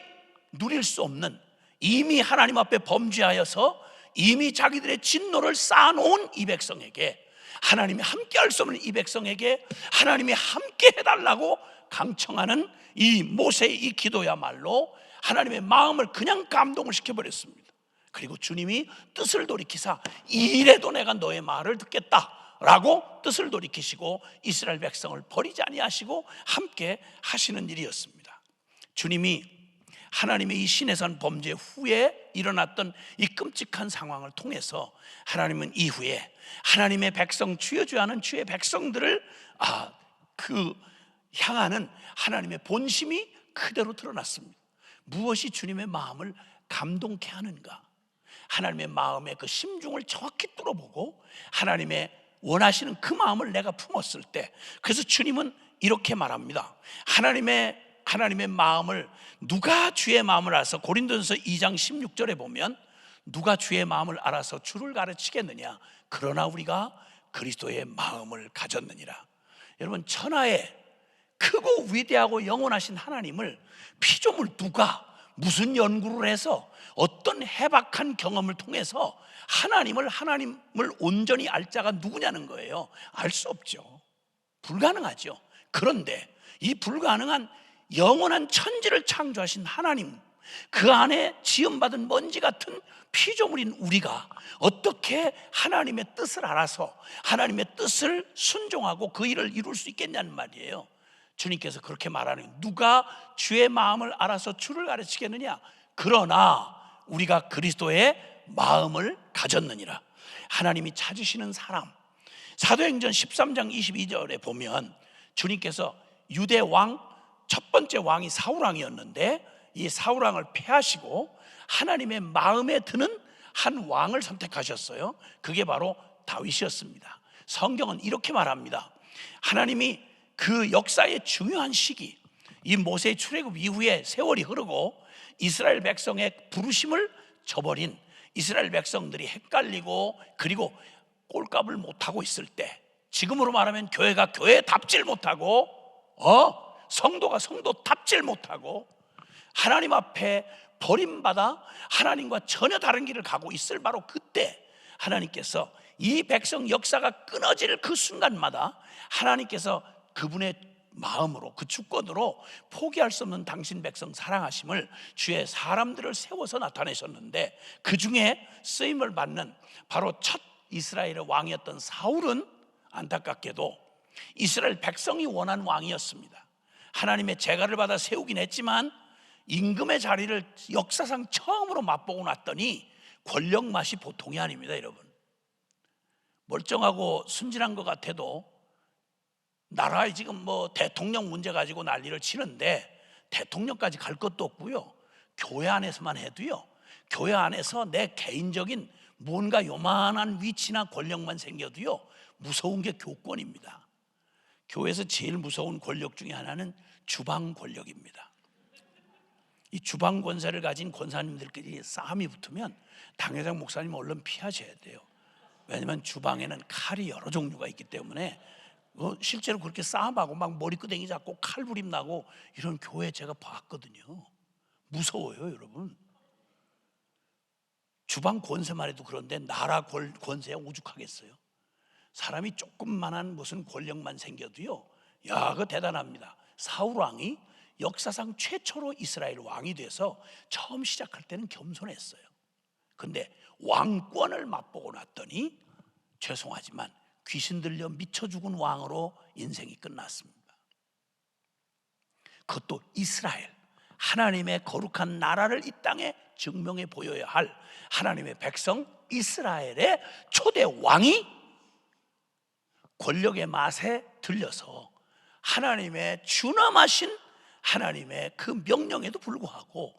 누릴 수 없는, 이미 하나님 앞에 범죄하여서 이미 자기들의 진노를 쌓아놓은 이 백성에게, 하나님이 함께할 수 없는 이 백성에게 하나님이 함께 해달라고 강청하는 이 모세의 이 기도야말로 하나님의 마음을 그냥 감동을 시켜버렸습니다. 그리고 주님이 뜻을 돌이키사 이래도 내가 너의 말을 듣겠다라고 뜻을 돌이키시고 이스라엘 백성을 버리지 아니하시고 함께 하시는 일이었습니다. 주님이 하나님의 이 시내산 범죄 후에 일어났던 이 끔찍한 상황을 통해서 하나님은 이후에 하나님의 백성, 주여 주여 하는 주의 백성들을 향하는 하나님의 본심이 그대로 드러났습니다. 무엇이 주님의 마음을 감동케 하는가? 하나님의 마음의 그 심중을 정확히 뚫어보고 하나님의 원하시는 그 마음을 내가 품었을 때, 그래서 주님은 이렇게 말합니다. 하나님의 마음을, 누가 주의 마음을 알아서, 고린도전서 2장 16절에 보면 누가 주의 마음을 알아서 주를 가르치겠느냐, 그러나 우리가 그리스도의 마음을 가졌느니라. 여러분, 천하에 크고 위대하고 영원하신 하나님을 피조물 누가 무슨 연구를 해서 어떤 해박한 경험을 통해서 하나님을 온전히 알 자가 누구냐는 거예요. 알 수 없죠. 불가능하죠. 그런데 이 불가능한 영원한 천지를 창조하신 하나님, 그 안에 지음받은 먼지 같은 피조물인 우리가 어떻게 하나님의 뜻을 알아서 하나님의 뜻을 순종하고 그 일을 이룰 수 있겠냐는 말이에요. 주님께서 그렇게 말하는, 누가 주의 마음을 알아서 주를 가르치겠느냐, 그러나 우리가 그리스도의 마음을 가졌느니라. 하나님이 찾으시는 사람, 사도행전 13장 22절에 보면 주님께서 유대 왕, 첫 번째 왕이 사울왕이었는데 이 사울왕을 패하시고 하나님의 마음에 드는 한 왕을 선택하셨어요. 그게 바로 다윗이었습니다. 성경은 이렇게 말합니다. 하나님이 그 역사의 중요한 시기, 이 모세의 출애굽 이후에 세월이 흐르고 이스라엘 백성의 부르심을 저버린 이스라엘 백성들이 헷갈리고 그리고 꼴값을 못하고 있을 때, 지금으로 말하면 교회가 교회답질 못하고 성도가 성도답질 못하고 하나님 앞에 버림받아 하나님과 전혀 다른 길을 가고 있을 바로 그때 하나님께서 이 백성 역사가 끊어질 그 순간마다 하나님께서 그분의 마음으로, 그 주권으로 포기할 수 없는 당신 백성 사랑하심을, 주의 사람들을 세워서 나타내셨는데, 그 중에 쓰임을 받는 바로 첫 이스라엘의 왕이었던 사울은 안타깝게도 이스라엘 백성이 원한 왕이었습니다. 하나님의 제가를 받아 세우긴 했지만 임금의 자리를 역사상 처음으로 맛보고 났더니 권력 맛이 보통이 아닙니다. 여러분, 멀쩡하고 순진한 것 같아도 나라에 지금 대통령 문제 가지고 난리를 치는데 대통령까지 갈 것도 없고요, 교회 안에서만 해도요, 교회 안에서 내 개인적인 뭔가 요만한 위치나 권력만 생겨도요 무서운 게 교권입니다. 교회에서 제일 무서운 권력 중에 하나는 주방 권력입니다. 이 주방 권세를 가진 권사님들끼리 싸움이 붙으면 당회장 목사님 얼른 피하셔야 돼요. 왜냐하면 주방에는 칼이 여러 종류가 있기 때문에 실제로 그렇게 싸움하고 막 머리끄댕이 잡고 칼부림 나고 이런 교회 제가 봤거든요. 무서워요, 여러분. 주방 권세만 해도 그런데 나라 권세에 오죽하겠어요. 사람이 조금만한 무슨 권력만 생겨도요, 그거 대단합니다. 사울 왕이 역사상 최초로 이스라엘 왕이 돼서 처음 시작할 때는 겸손했어요. 근데 왕권을 맛보고 났더니 죄송하지만 귀신 들려 미쳐 죽은 왕으로 인생이 끝났습니다. 그것도 이스라엘, 하나님의 거룩한 나라를 이 땅에 증명해 보여야 할 하나님의 백성 이스라엘의 초대 왕이 권력의 맛에 들려서 하나님의 준엄하신 하나님의 그 명령에도 불구하고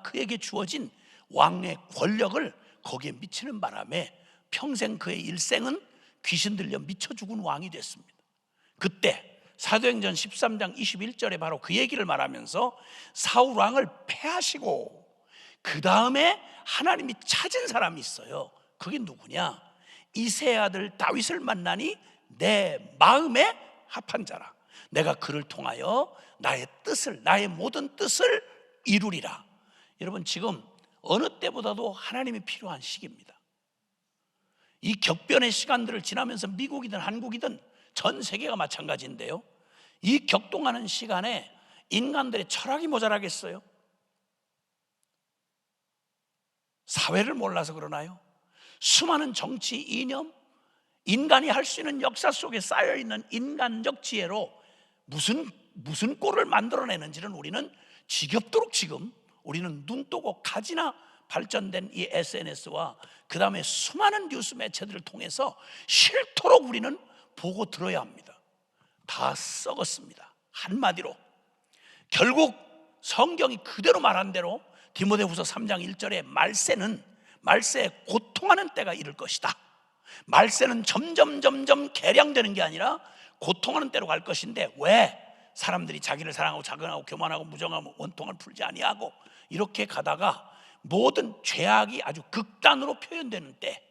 그에게 주어진 왕의 권력을 거기에 미치는 바람에 평생 그의 일생은 귀신 들려 미쳐 죽은 왕이 됐습니다. 그때 사도행전 13장 21절에 바로 그 얘기를 말하면서 사울 왕을 패하시고 그 다음에 하나님이 찾은 사람이 있어요. 그게 누구냐? 이새의 아들 다윗을 만나니 내 마음에 합한 자라. 내가 그를 통하여 나의 뜻을, 나의 모든 뜻을 이루리라. 여러분, 지금 어느 때보다도 하나님이 필요한 시기입니다. 이 격변의 시간들을 지나면서 미국이든 한국이든 전 세계가 마찬가지인데요, 이 격동하는 시간에 인간들의 철학이 모자라겠어요? 사회를 몰라서 그러나요? 수많은 정치 이념, 인간이 할 수 있는 역사 속에 쌓여있는 인간적 지혜로 무슨 꼴을 만들어내는지는 우리는 지겹도록 지금 우리는 눈 뜨고 가지나 발전된 이 SNS와 그 다음에 수많은 뉴스 매체들을 통해서 싫도록 우리는 보고 들어야 합니다. 다 썩었습니다. 한마디로 결국 성경이 그대로 말한 대로 디모데후서 3장 1절에 말세에 고통하는 때가 이를 것이다. 말세는 점점 개량되는 게 아니라 고통하는 때로 갈 것인데, 왜? 사람들이 자기를 사랑하고 자근하고 교만하고 무정하고 원통을 풀지 아니하고 이렇게 가다가 모든 죄악이 아주 극단으로 표현되는 때,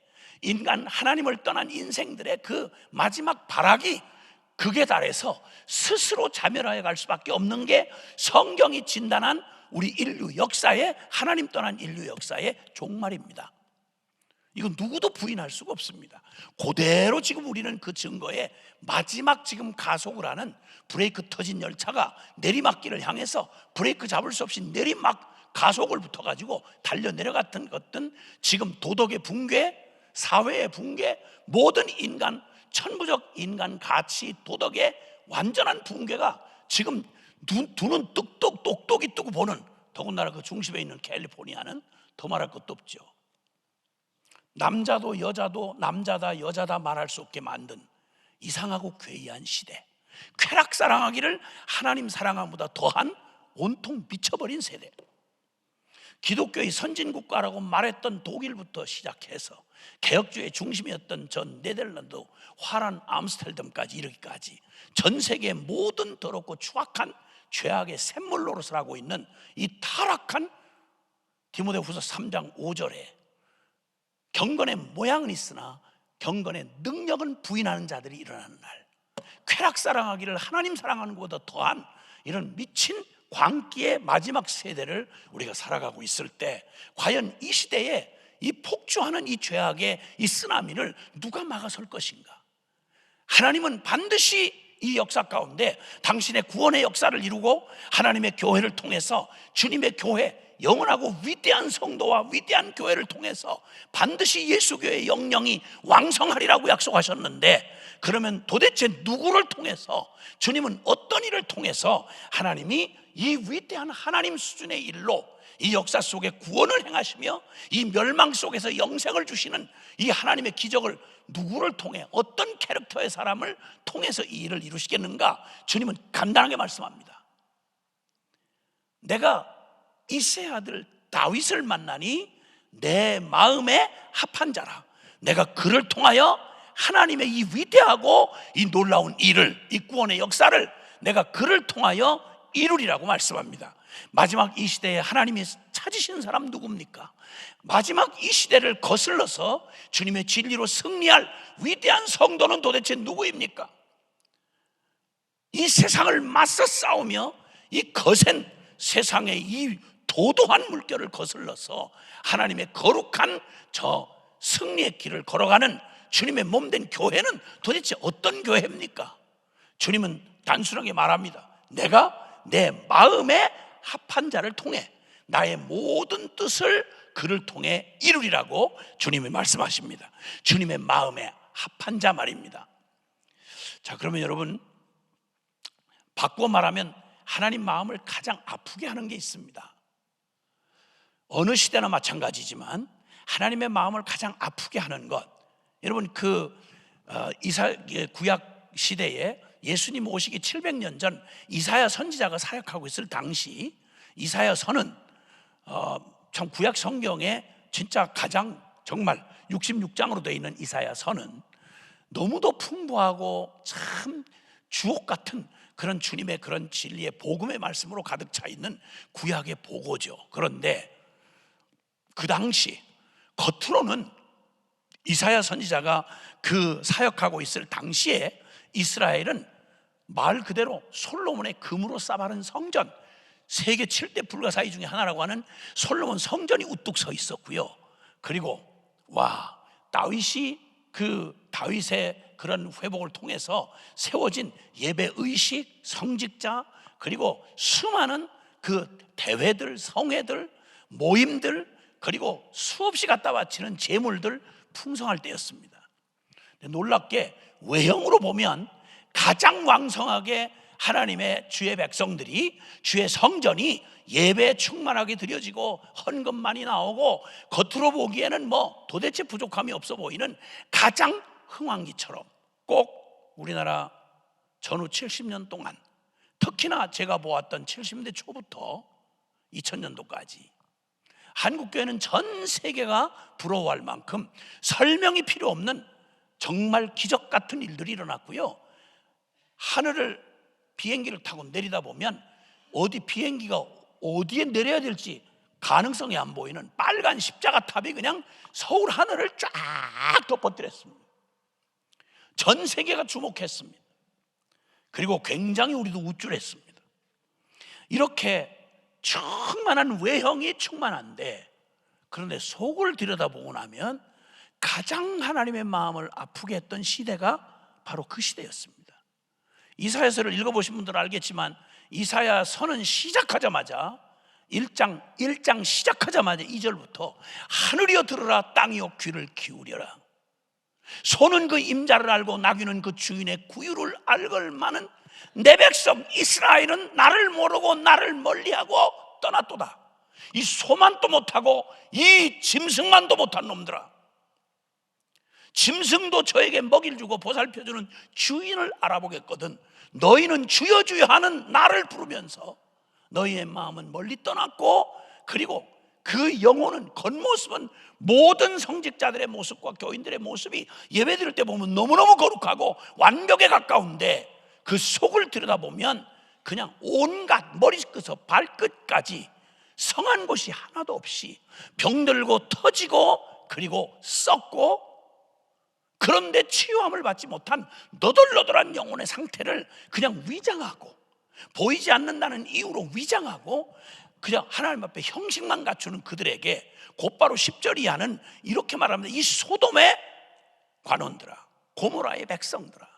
인간 하나님을 떠난 인생들의 그 마지막 발악이 극에 달해서 스스로 자멸하여 갈 수밖에 없는 게 성경이 진단한 우리 인류 역사의, 하나님 떠난 인류 역사의 종말입니다. 이건 누구도 부인할 수가 없습니다. 그대로 지금 우리는 그 증거에 마지막 지금 가속을 하는 브레이크 터진 열차가 내리막길을 향해서 브레이크 잡을 수 없이 내리막 가속을 붙어가지고 달려 내려갔던 것든 지금 도덕의 붕괴, 사회의 붕괴, 모든 인간, 천부적 인간 가치, 도덕의 완전한 붕괴가 지금 두 눈 똑똑히 뜨고 보는, 더군다나 그 중심에 있는 캘리포니아는 더 말할 것도 없죠. 남자도 여자도 남자다 여자다 말할 수 없게 만든 이상하고 괴이한 시대, 쾌락 사랑하기를 하나님 사랑함보다 더한 온통 미쳐버린 세대, 기독교의 선진국가라고 말했던 독일부터 시작해서 개혁주의 중심이었던 전 네덜란드, 화란 암스테르담까지 이르기까지 전 세계의 모든 더럽고 추악한 죄악의 샘물 노릇을 하고 있는 이 타락한 디모데후서 3장 5절에 경건의 모양은 있으나 경건의 능력은 부인하는 자들이 일어나는 날, 쾌락 사랑하기를 하나님 사랑하는 것보다 더한 이런 미친 광기의 마지막 세대를 우리가 살아가고 있을 때, 과연 이 시대에 이 폭주하는 이 죄악의 이 쓰나미를 누가 막아설 것인가? 하나님은 반드시 이 역사 가운데 당신의 구원의 역사를 이루고 하나님의 교회를 통해서, 주님의 교회, 영원하고 위대한 성도와 위대한 교회를 통해서 반드시 예수교회의 영령이 왕성하리라고 약속하셨는데, 그러면 도대체 누구를 통해서, 주님은 어떤 일을 통해서 하나님이 이 위대한 하나님 수준의 일로 이 역사 속에 구원을 행하시며 이 멸망 속에서 영생을 주시는 이 하나님의 기적을 누구를 통해, 어떤 캐릭터의 사람을 통해서 이 일을 이루시겠는가? 주님은 간단하게 말씀합니다. 내가 이새의 아들 다윗을 만나니 내 마음에 합한 자라. 내가 그를 통하여 하나님의 이 위대하고 이 놀라운 일을, 이 구원의 역사를 내가 그를 통하여 이루리라고 말씀합니다. 마지막 이 시대에 하나님이 찾으신 사람 누굽니까? 마지막 이 시대를 거슬러서 주님의 진리로 승리할 위대한 성도는 도대체 누구입니까? 이 세상을 맞서 싸우며 이 거센 세상의 이 도도한 물결을 거슬러서 하나님의 거룩한 저 승리의 길을 걸어가는 주님의 몸된 교회는 도대체 어떤 교회입니까? 주님은 단순하게 말합니다. 내가 내 마음에 합한 자를 통해 나의 모든 뜻을 그를 통해 이루리라고 주님이 말씀하십니다. 주님의 마음에 합한 자 말입니다. 자, 그러면 여러분, 바꾸어 말하면 하나님 마음을 가장 아프게 하는 게 있습니다. 어느 시대나 마찬가지지만 하나님의 마음을 가장 아프게 하는 것, 여러분 구약 시대에 예수님 오시기 700년 전 이사야 선지자가 사역하고 있을 당시, 이사야 선은 참 구약 성경에 진짜 가장 정말 66장으로 되어 있는 이사야 선은 너무도 풍부하고 참 주옥 같은 그런 주님의 그런 진리의 복음의 말씀으로 가득 차 있는 구약의 보고죠. 그런데 그 당시 겉으로는 이사야 선지자가 그 사역하고 있을 당시에 이스라엘은 말 그대로 솔로몬의 금으로 쌓아바른 성전, 세계 7대 불가사의 중에 하나라고 하는 솔로몬 성전이 우뚝 서 있었고요. 그리고 다윗이 그 다윗의 그런 회복을 통해서 세워진 예배 의식, 성직자, 그리고 수많은 그 대회들, 성회들, 모임들, 그리고 수없이 갖다 바치는 제물들 풍성할 때였습니다. 놀랍게 외형으로 보면 가장 왕성하게 하나님의 주의 백성들이, 주의 성전이 예배에 충만하게 드려지고 헌금 많이 나오고 겉으로 보기에는 도대체 부족함이 없어 보이는 가장 흥왕기처럼 꼭 우리나라 전후 70년 동안, 특히나 제가 보았던 70년대 초부터 2000년도까지 한국교회는 전 세계가 부러워할 만큼 설명이 필요 없는 정말 기적 같은 일들이 일어났고요. 하늘을 비행기를 타고 내리다 보면 비행기가 어디에 내려야 될지 가능성이 안 보이는 빨간 십자가 탑이 그냥 서울 하늘을 쫙 덮어뜨렸습니다. 전 세계가 주목했습니다. 그리고 굉장히 우리도 우쭐했습니다. 이렇게 충만한 외형이 충만한데, 그런데 속을 들여다보고 나면 가장 하나님의 마음을 아프게 했던 시대가 바로 그 시대였습니다. 이사야서를 읽어보신 분들은 알겠지만 이사야 서는 시작하자마자 1장 시작하자마자 2절부터 하늘이여 들으라, 땅이여 귀를 기울여라. 소는 그 임자를 알고 나귀는 그 주인의 구유를 알걸마는 내 백성 이스라엘은 나를 모르고 나를 멀리하고 떠났도다. 이 소만도 못하고 이 짐승만도 못한 놈들아, 짐승도 저에게 먹이를 주고 보살펴주는 주인을 알아보겠거든. 너희는 주여 주여 하는 나를 부르면서 너희의 마음은 멀리 떠났고, 그리고 그 영혼은, 겉모습은 모든 성직자들의 모습과 교인들의 모습이 예배 드릴 때 보면 너무너무 거룩하고 완벽에 가까운데, 그 속을 들여다보면 그냥 온갖 머리끝에서 발끝까지 성한 곳이 하나도 없이 병들고 터지고 그리고 썩고, 그런데 치유함을 받지 못한 너덜너덜한 영혼의 상태를 그냥 위장하고, 보이지 않는다는 이유로 위장하고 그냥 하나님 앞에 형식만 갖추는 그들에게 곧바로 10절 이하는 이렇게 말합니다. 이 소돔의 관원들아, 고모라의 백성들아.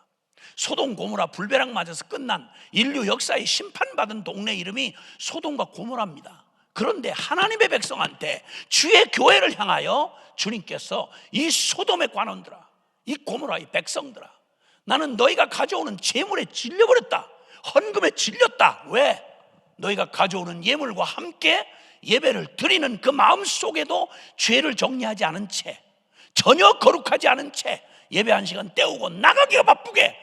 소돔 고모라 불배랑 맞아서 끝난 인류 역사에 심판받은 동네 이름이 소돔과 고모라입니다. 그런데 하나님의 백성한테, 주의 교회를 향하여 주님께서 이 소돔의 관원들아, 이 고모라의 백성들아, 나는 너희가 가져오는 재물에 질려버렸다. 헌금에 질렸다. 왜? 너희가 가져오는 예물과 함께 예배를 드리는 그 마음 속에도 죄를 정리하지 않은 채, 전혀 거룩하지 않은 채 예배 한 시간 때우고 나가기가 바쁘게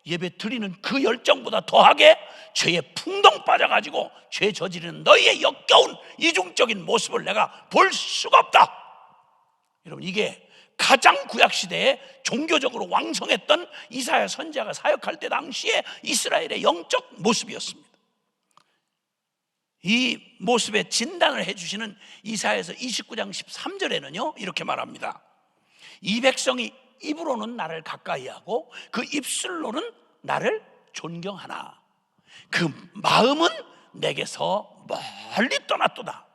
예배 드리는 그 열정보다 더하게 죄에 풍덩 빠져가지고 죄 저지르는 너희의 역겨운 이중적인 모습을 내가 볼 수가 없다. 여러분, 이게 가장 구약시대에 종교적으로 왕성했던 이사야 선지자가 사역할 때 당시에 이스라엘의 영적 모습이었습니다. 이 모습의 진단을 해주시는 이사야서 29장 13절에는요 이렇게 말합니다. 이 백성이 입으로는 나를 가까이하고 그 입술로는 나를 존경하나 그 마음은 내게서 멀리 떠났도다.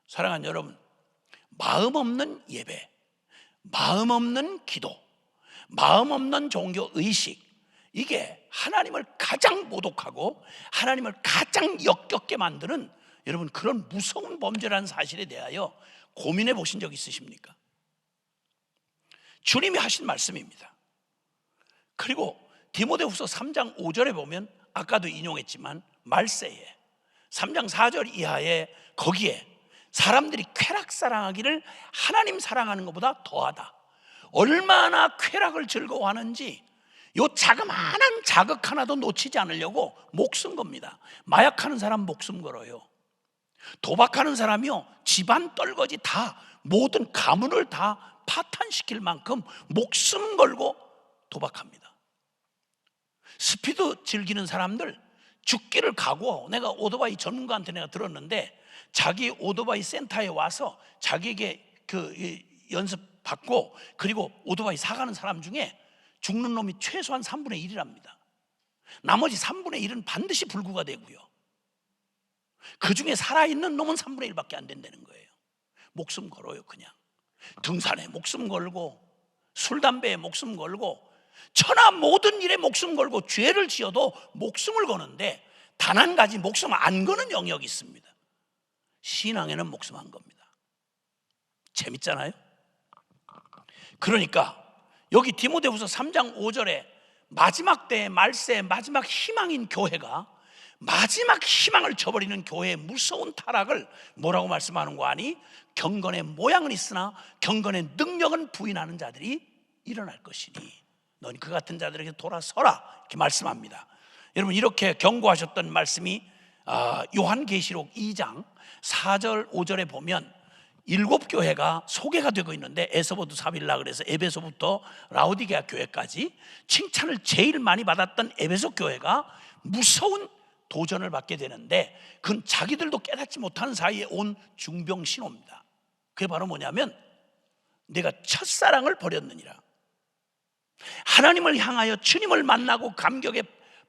사랑하는 여러분, 마음 없는 예배, 마음 없는 기도, 마음 없는 종교 의식, 이게 하나님을 가장 모독하고 하나님을 가장 역겹게 만드는, 여러분, 그런 무서운 범죄라는 사실에 대하여 고민해 보신 적 있으십니까? 주님이 하신 말씀입니다. 그리고 디모데후서 3장 5절에 보면 아까도 인용했지만 말세에 3장 4절 이하에 거기에 사람들이 쾌락 사랑하기를 하나님 사랑하는 것보다 더하다. 얼마나 쾌락을 즐거워하는지 요 자그마한 자극 하나도 놓치지 않으려고 목숨 겁니다. 마약하는 사람 목숨 걸어요. 도박하는 사람이요 집안 떨거지 다, 모든 가문을 다 파탄시킬 만큼 목숨 걸고 도박합니다. 스피드 즐기는 사람들 죽기를 각오. 내가 오토바이 전문가한테 내가 들었는데 자기 오토바이 센터에 와서 자기에게 연습 받고 그리고 오토바이 사가는 사람 중에 죽는 놈이 최소한 3분의 1이랍니다. 나머지 3분의 1은 반드시 불구가 되고요. 그 중에 살아있는 놈은 3분의 1밖에 안 된다는 거예요. 목숨 걸어요. 그냥 등산에 목숨 걸고 술 담배에 목숨 걸고 천하 모든 일에 목숨 걸고 죄를 지어도 목숨을 거는데 단 한 가지 목숨 안 거는 영역이 있습니다. 신앙에는 목숨 안 겁니다. 재밌잖아요. 그러니까 여기 디모데후서 3장 5절에 마지막 때의 말세, 마지막 희망인 교회가 마지막 희망을 저버리는 교회의 무서운 타락을 뭐라고 말씀하는 거 아니? 경건의 모양은 있으나 경건의 능력은 부인하는 자들이 일어날 것이니 너는 그 같은 자들에게 돌아서라, 이렇게 말씀합니다. 여러분, 이렇게 경고하셨던 말씀이 요한계시록 2장 4절 5절에 보면 7교회가 소개가 되고 있는데, 에서부터 사빌라 그래서 에베소부터 라오디게아 교회까지 칭찬을 제일 많이 받았던 에베소 교회가 무서운 도전을 받게 되는데, 그건 자기들도 깨닫지 못하는 사이에 온 중병 신호입니다. 그게 바로 뭐냐면 내가 첫사랑을 버렸느니라. 하나님을 향하여 주님을 만나고 감격에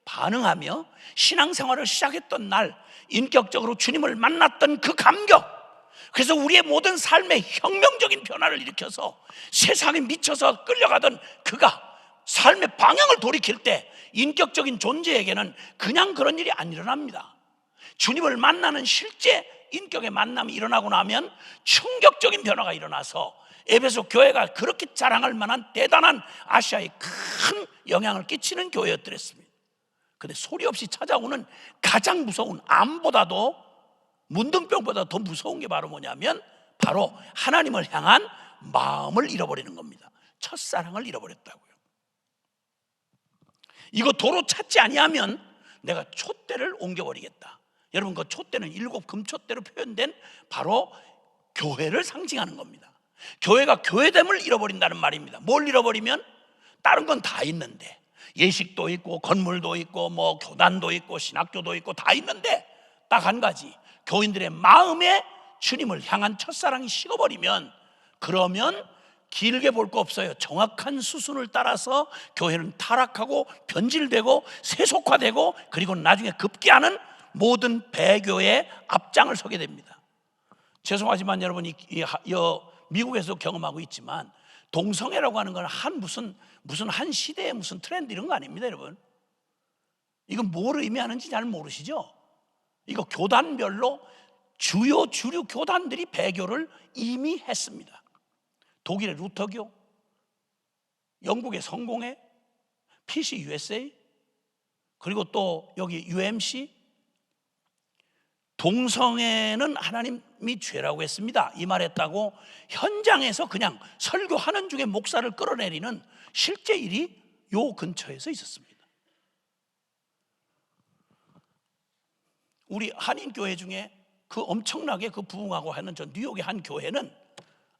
반응하며 신앙생활을 시작했던 날, 인격적으로 주님을 만났던 그 감격, 그래서 우리의 모든 삶에 혁명적인 변화를 일으켜서 세상에 미쳐서 끌려가던 그가 삶의 방향을 돌이킬 때 인격적인 존재에게는 그냥 그런 일이 안 일어납니다. 주님을 만나는 실제 인격의 만남이 일어나고 나면 충격적인 변화가 일어나서 에베소 교회가 그렇게 자랑할 만한 대단한 아시아에 큰 영향을 끼치는 교회였더랬습니다. 그런데 소리 없이 찾아오는 가장 무서운 암보다도, 문둥병보다 더 무서운 게 바로 뭐냐면 바로 하나님을 향한 마음을 잃어버리는 겁니다. 첫사랑을 잃어버렸다고요. 이거 도로 찾지 아니하면 내가 촛대를 옮겨버리겠다. 여러분, 그 촛대는 7 금촛대로 표현된 바로 교회를 상징하는 겁니다. 교회가 교회됨을 잃어버린다는 말입니다. 뭘 잃어버리면 다른 건 다 있는데, 예식도 있고 건물도 있고 뭐 교단도 있고 신학교도 있고 다 있는데 딱 한 가지, 교인들의 마음에 주님을 향한 첫사랑이 식어버리면, 그러면 길게 볼 거 없어요. 정확한 수순을 따라서 교회는 타락하고 변질되고 세속화되고 그리고 나중에 급기야는 모든 배교의 앞장을 서게 됩니다. 죄송하지만 여러분, 미국에서 경험하고 있지만 동성애라고 하는 건 무슨 한 시대의 무슨 트렌드 이런 거 아닙니다. 여러분, 이건 뭘 의미하는지 잘 모르시죠? 이거 교단별로 주요 주류 교단들이 배교를 이미 했습니다. 독일의 루터교, 영국의 성공회, PC USA, 그리고 또 여기 UMC. 동성애는 하나님이 죄라고 했습니다, 이 말했다고 현장에서 그냥 설교하는 중에 목사를 끌어내리는 실제 일이 요 근처에서 있었습니다. 우리 한인교회 중에 그 엄청나게 그 부흥하고 하는 저 뉴욕의 한 교회는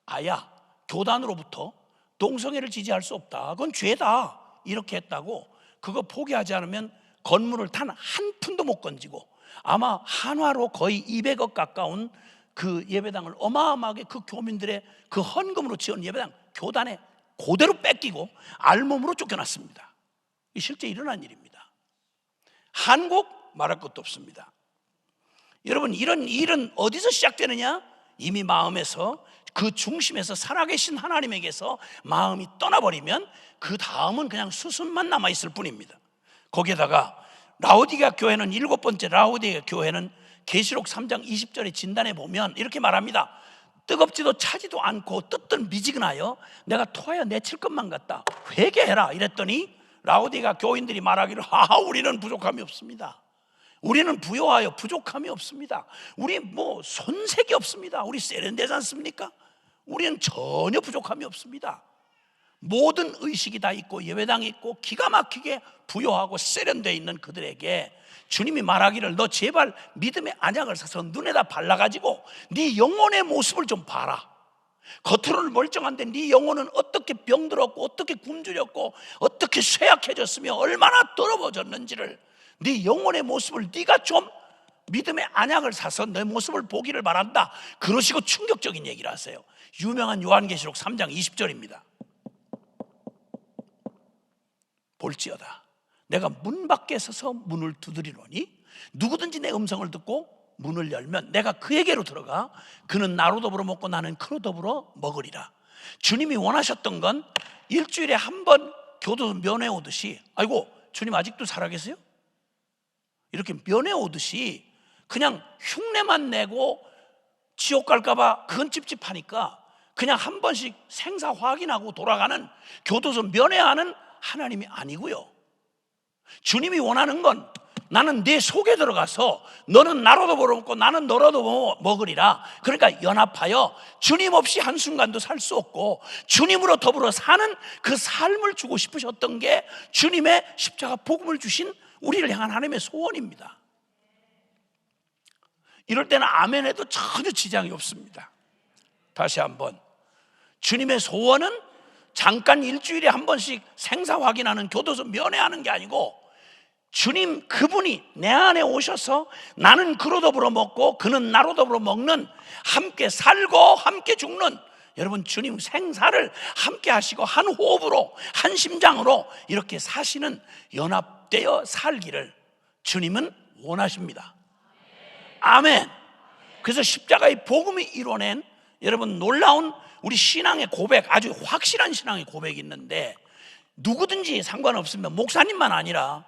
아야, 교단으로부터 동성애를 지지할 수 없다, 그건 죄다, 이렇게 했다고 그거 포기하지 않으면 건물을 단 한 푼도 못 건지고 아마 한화로 거의 200억 가까운 그 예배당을 어마어마하게 그 교민들의 그 헌금으로 지은 예배당 교단에 그대로 뺏기고 알몸으로 쫓겨났습니다. 이 실제 일어난 일입니다. 한국 말할 것도 없습니다. 여러분, 이런 일은 어디서 시작되느냐? 이미 마음에서, 그 중심에서 살아계신 하나님에게서 마음이 떠나버리면 그 다음은 그냥 수순만 남아있을 뿐입니다. 거기에다가 라오디게아 교회는, 7번째 라오디게아 교회는 계시록 3장 20절의 진단에 보면 이렇게 말합니다. 뜨겁지도 차지도 않고 뜨뜻 미지근하여 내가 토하여 내칠 것만 같다, 회개해라, 이랬더니 라오디게아 교인들이 말하기를, 우리는 부족함이 없습니다. 우리는 부요하여 부족함이 없습니다. 우리 뭐 손색이 없습니다. 우리 세련되지 않습니까? 우리는 전혀 부족함이 없습니다. 모든 의식이 다 있고 예배당이 있고 기가 막히게 부요하고 세련되어 있는 그들에게 주님이 말하기를, 너 제발 믿음의 안약을 사서 눈에다 발라가지고 네 영혼의 모습을 좀 봐라. 겉으로는 멀쩡한데 네 영혼은 어떻게 병들었고 어떻게 굶주렸고 어떻게 쇠약해졌으며 얼마나 떨어져졌는지를, 네 영혼의 모습을 네가 좀 믿음의 안약을 사서 내 모습을 보기를 바란다. 그러시고 충격적인 얘기를 하세요. 유명한 요한계시록 3장 20절입니다. 볼지어다 내가 문 밖에 서서 문을 두드리노니 누구든지 내 음성을 듣고 문을 열면 내가 그에게로 들어가 그는 나로 더불어 먹고 나는 그로 더불어 먹으리라. 주님이 원하셨던 건 일주일에 한 번 교도 면회 오듯이, 아이고 주님 아직도 살아계세요? 이렇게 면회 오듯이 그냥 흉내만 내고 지옥 갈까봐 그건 찝찝하니까 그냥 한 번씩 생사 확인하고 돌아가는 교도소 면회하는 하나님이 아니고요. 주님이 원하는 건 나는 네 속에 들어가서 너는 나로 더불어 먹고 나는 너로도 먹으리라. 그러니까 연합하여 주님 없이 한순간도 살 수 없고 주님으로 더불어 사는 그 삶을 주고 싶으셨던 게 주님의 십자가 복음을 주신 우리를 향한 하나님의 소원입니다. 이럴 때는 아멘 해도 전혀 지장이 없습니다. 다시 한번, 주님의 소원은 잠깐 일주일에 한 번씩 생사 확인하는 교도소 면회하는 게 아니고 주님 그분이 내 안에 오셔서 나는 그로 더불어 먹고 그는 나로 더불어 먹는, 함께 살고 함께 죽는, 여러분 주님 생사를 함께 하시고 한 호흡으로 한 심장으로 이렇게 사시는, 연합되어 살기를 주님은 원하십니다. 아멘. 그래서 십자가의 복음이 이뤄낸 여러분 놀라운 우리 신앙의 고백, 아주 확실한 신앙의 고백이 있는데, 누구든지 상관없습니다. 목사님만 아니라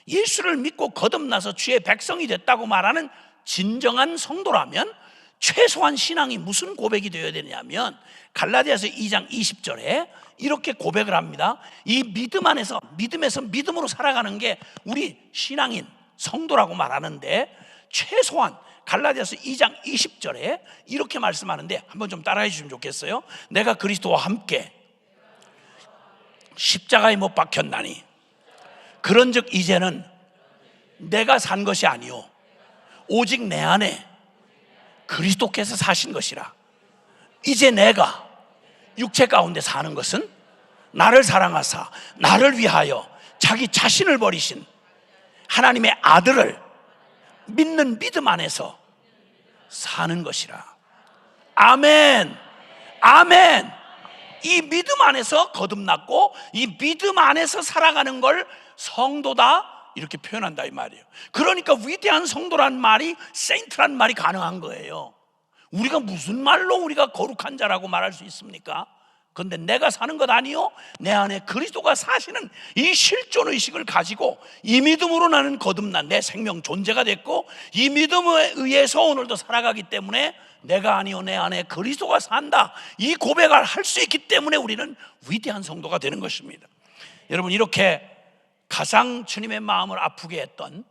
예수를 믿고 거듭나서 주의 백성이 됐다고 말하는 진정한 성도라면 최소한 신앙이 무슨 고백이 되어야 되냐면 갈라디아서 2장 20절에 이렇게 고백을 합니다. 이 믿음 안에서, 믿음에서 믿음으로 살아가는 게 우리 신앙인 성도라고 말하는데, 최소한 갈라디아서 2장 20절에 이렇게 말씀하는데 한번 좀 따라해 주시면 좋겠어요. 내가 그리스도와 함께 십자가에 못 박혔나니 그런즉 이제는 내가 산 것이 아니요 오직 내 안에 그리스도께서 사신 것이라. 이제 내가 육체 가운데 사는 것은 나를 사랑하사 나를 위하여 자기 자신을 버리신 하나님의 아들을 믿는 믿음 안에서 사는 것이라. 아멘. 아멘. 이 믿음 안에서 거듭났고 이 믿음 안에서 살아가는 걸 성도다 이렇게 표현한다 이 말이에요. 그러니까 위대한 성도란 말이, 세인트란 말이 가능한 거예요. 우리가 무슨 말로 우리가 거룩한 자라고 말할 수 있습니까? 그런데 내가 사는 것 아니요 내 안에 그리스도가 사시는 이 실존의식을 가지고 이 믿음으로 나는 거듭난 내 생명 존재가 됐고 이 믿음에 의해서 오늘도 살아가기 때문에 내가 아니요 내 안에 그리스도가 산다, 이 고백을 할 수 있기 때문에 우리는 위대한 성도가 되는 것입니다. 여러분, 이렇게 가장 주님의 마음을 아프게 했던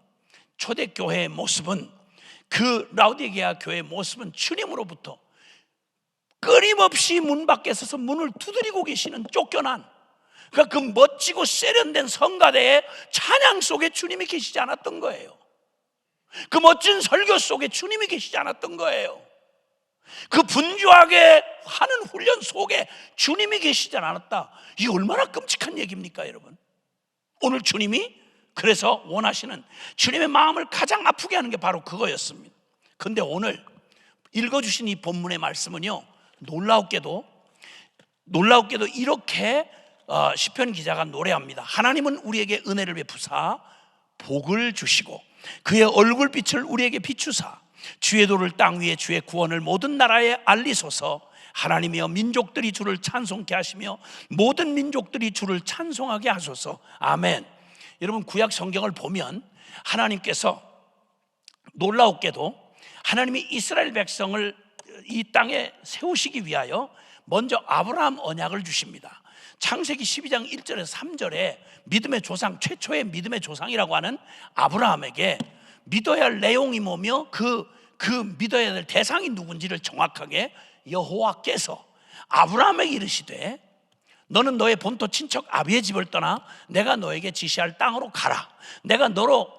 초대교회의 모습은, 그 라우디게아 교회의 모습은 주님으로부터 끊임없이 문 밖에 서서 문을 두드리고 계시는 쫓겨난, 그러니까 그 멋지고 세련된 성가대의 찬양 속에 주님이 계시지 않았던 거예요. 그 멋진 설교 속에 주님이 계시지 않았던 거예요. 그 분주하게 하는 훈련 속에 주님이 계시지 않았다. 이게 얼마나 끔찍한 얘기입니까 여러분? 오늘 주님이 그래서 원하시는, 주님의 마음을 가장 아프게 하는 게 바로 그거였습니다. 그런데 오늘 읽어주신 이 본문의 말씀은요, 놀라웠게도 이렇게 시편 기자가 노래합니다. 하나님은 우리에게 은혜를 베푸사 복을 주시고 그의 얼굴빛을 우리에게 비추사 주의 도를 땅 위에 주의 구원을 모든 나라에 알리소서. 하나님이여 민족들이 주를 찬송케 하시며 모든 민족들이 주를 찬송하게 하소서. 아멘. 여러분, 구약 성경을 보면 하나님께서 놀라웠게도 하나님이 이스라엘 백성을 이 땅에 세우시기 위하여 먼저 아브라함 언약을 주십니다. 창세기 12장 1절에서 3절에 믿음의 조상, 최초의 믿음의 조상이라고 하는 아브라함에게 믿어야 할 내용이 뭐며 그 믿어야 될 대상이 누군지를 정확하게 여호와께서 아브라함에게 이르시되 너는 너의 본토 친척 아비의 집을 떠나 내가 너에게 지시할 땅으로 가라. 내가 너로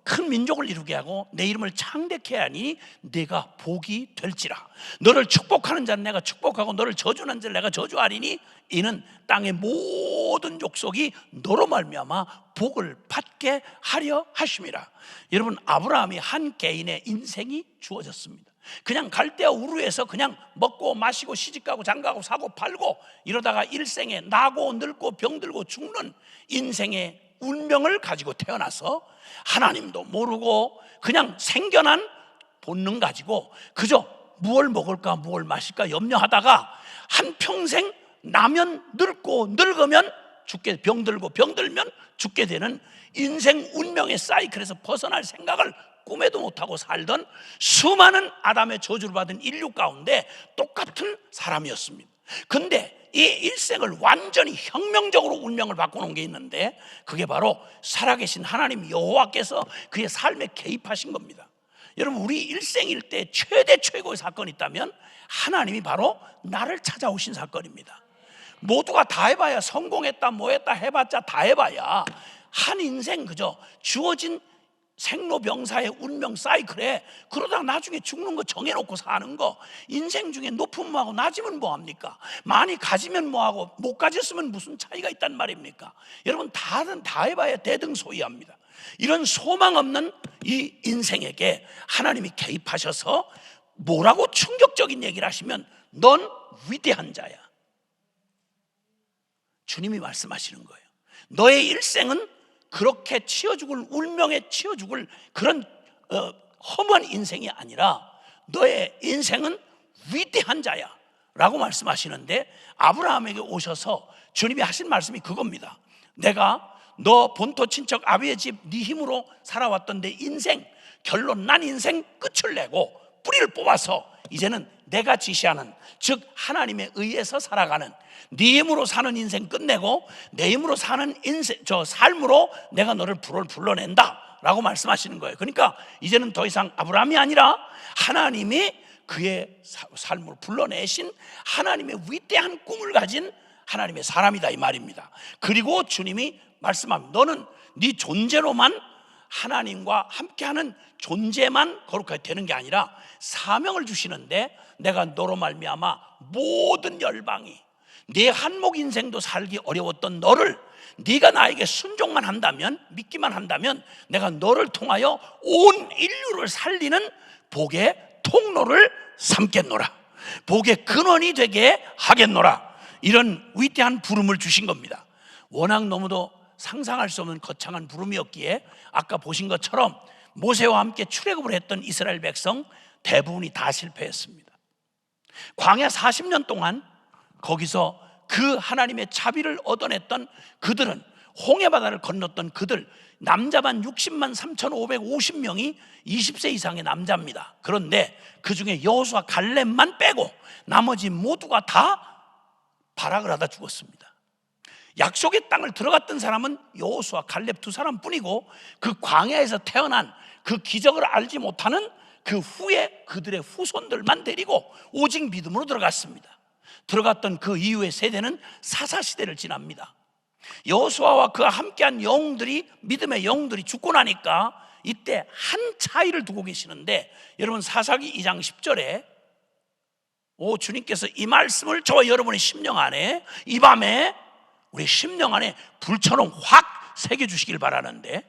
큰 민족을 이루게 하고 내 이름을 창대케 하니 네가 복이 될지라. 너를 축복하는 자는 내가 축복하고 너를 저주하는 자를 내가 저주하리니 이는 땅의 모든 족속이 너로 말미암아 복을 받게 하려 하심이라. 여러분, 아브라함이 한 개인의 인생이 주어졌습니다. 그냥 갈대아 우르에서 그냥 먹고 마시고 시집가고 장가고 사고 팔고 이러다가 일생에 나고 늙고 병들고 죽는 인생의 운명을 가지고 태어나서 하나님도 모르고 그냥 생겨난 본능 가지고 그저 무엇을 먹을까 무엇을 마실까 염려하다가 한평생 나면 늙고 늙으면 죽게, 병들고 병들면 죽게 되는 인생 운명의 사이클에서 벗어날 생각을 꿈에도 못하고 살던 수많은 아담의 저주를 받은 인류 가운데 똑같은 사람이었습니다. 근데 이 일생을 완전히 혁명적으로 운명을 바꿔놓은 게 있는데 그게 바로 살아계신 하나님 여호와께서 그의 삶에 개입하신 겁니다. 여러분, 우리 일생일 때 최대 최고의 사건이 있다면 하나님이 바로 나를 찾아오신 사건입니다. 모두가 다 해봐야 성공했다 뭐했다 해봤자 다 해봐야 한 인생 그저 주어진 생로병사의 운명 사이클에 그러다가 나중에 죽는 거 정해놓고 사는 거, 인생 중에 높으면 뭐하고 낮으면 뭐합니까? 많이 가지면 뭐하고 못 가졌으면 무슨 차이가 있단 말입니까? 여러분, 다 해봐야 대등소이합니다. 이런 소망 없는 이 인생에게 하나님이 개입하셔서 뭐라고 충격적인 얘기를 하시면 넌 위대한 자야. 주님이 말씀하시는 거예요. 너의 일생은 그렇게 치여 죽을 운명에 치여 죽을 그런 험한 인생이 아니라 너의 인생은 위대한 자야 라고 말씀하시는데, 아브라함에게 오셔서 주님이 하신 말씀이 그겁니다. 내가 너 본토 친척 아비의 집 네 힘으로 살아왔던 내 인생, 결론 난 인생 끝을 내고 뿌리를 뽑아서 이제는 내가 지시하는, 즉 하나님에 의해서 살아가는, 네 힘으로 사는 인생 끝내고 내 힘으로 사는 인생, 저 삶으로 내가 너를 불러낸다 라고 말씀하시는 거예요. 그러니까 이제는 더 이상 아브라함이 아니라 하나님이 그의 삶을 불러내신 하나님의 위대한 꿈을 가진 하나님의 사람이다 이 말입니다. 그리고 주님이 말씀합니다. 너는 네 존재로만 하나님과 함께하는 존재만 거룩하게 되는 게 아니라 사명을 주시는데, 내가 너로 말미암아 모든 열방이, 네 한몫 인생도 살기 어려웠던 너를, 네가 나에게 순종만 한다면, 믿기만 한다면 내가 너를 통하여 온 인류를 살리는 복의 통로를 삼겠노라, 복의 근원이 되게 하겠노라. 이런 위대한 부름을 주신 겁니다. 워낙 너무도 상상할 수 없는 거창한 부름이었기에 아까 보신 것처럼 모세와 함께 출애굽을 했던 이스라엘 백성 대부분이 다 실패했습니다. 광야 40년 동안 거기서 그 하나님의 자비를 얻어냈던 그들은, 홍해바다를 건넜던 그들, 남자만 60만 3,550명이 20세 이상의 남자입니다. 그런데 그 중에 여호수아 갈렙만 빼고 나머지 모두가 다 발악을 하다 죽었습니다. 약속의 땅을 들어갔던 사람은 여호수아 갈렙 두 사람뿐이고, 그 광야에서 태어난 그 기적을 알지 못하는 그 후에 그들의 후손들만 데리고 오직 믿음으로 들어갔습니다. 들어갔던 그 이후의 세대는 사사시대를 지납니다. 여호수아와 그와 함께한 영웅들이, 믿음의 영웅들이 죽고 나니까 이때 한 차이를 두고 계시는데, 여러분 사사기 2장 10절에 주님께서 이 말씀을 저와 여러분의 심령 안에, 이 밤에 우리 심령 안에 불처럼 확 새겨주시길 바라는데,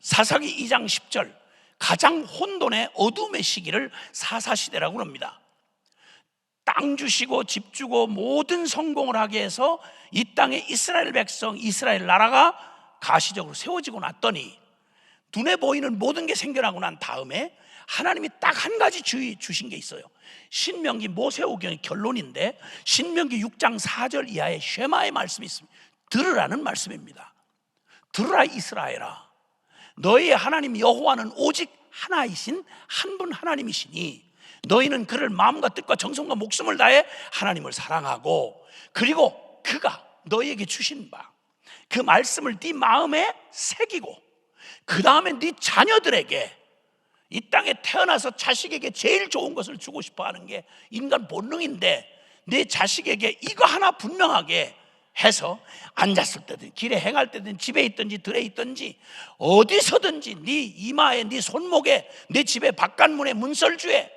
사사기 2장 10절, 가장 혼돈의 어둠의 시기를 사사시대라고 합니다. 땅 주시고 집 주고 모든 성공을 하게 해서 이 땅에 이스라엘 백성, 이스라엘 나라가 가시적으로 세워지고 났더니 눈에 보이는 모든 게 생겨나고 난 다음에 하나님이 딱 한 가지 주신 게 있어요. 신명기 모세오경의 결론인데, 신명기 6장 4절 이하에 쉐마의 말씀이 있습니다. 들으라는 말씀입니다. 들으라 이스라엘아, 너희의 하나님 여호와는 오직 하나이신 한 분 하나님이시니 너희는 그를 마음과 뜻과 정성과 목숨을 다해 하나님을 사랑하고, 그리고 그가 너희에게 주신 바 그 말씀을 네 마음에 새기고, 그 다음에 네 자녀들에게, 이 땅에 태어나서 자식에게 제일 좋은 것을 주고 싶어 하는 게 인간 본능인데, 내 자식에게 이거 하나 분명하게 해서 앉았을 때든 길에 행할 때든 집에 있든지 들에 있든지 어디서든지 네 이마에 네 손목에 네 집의 바깥문에 문설주에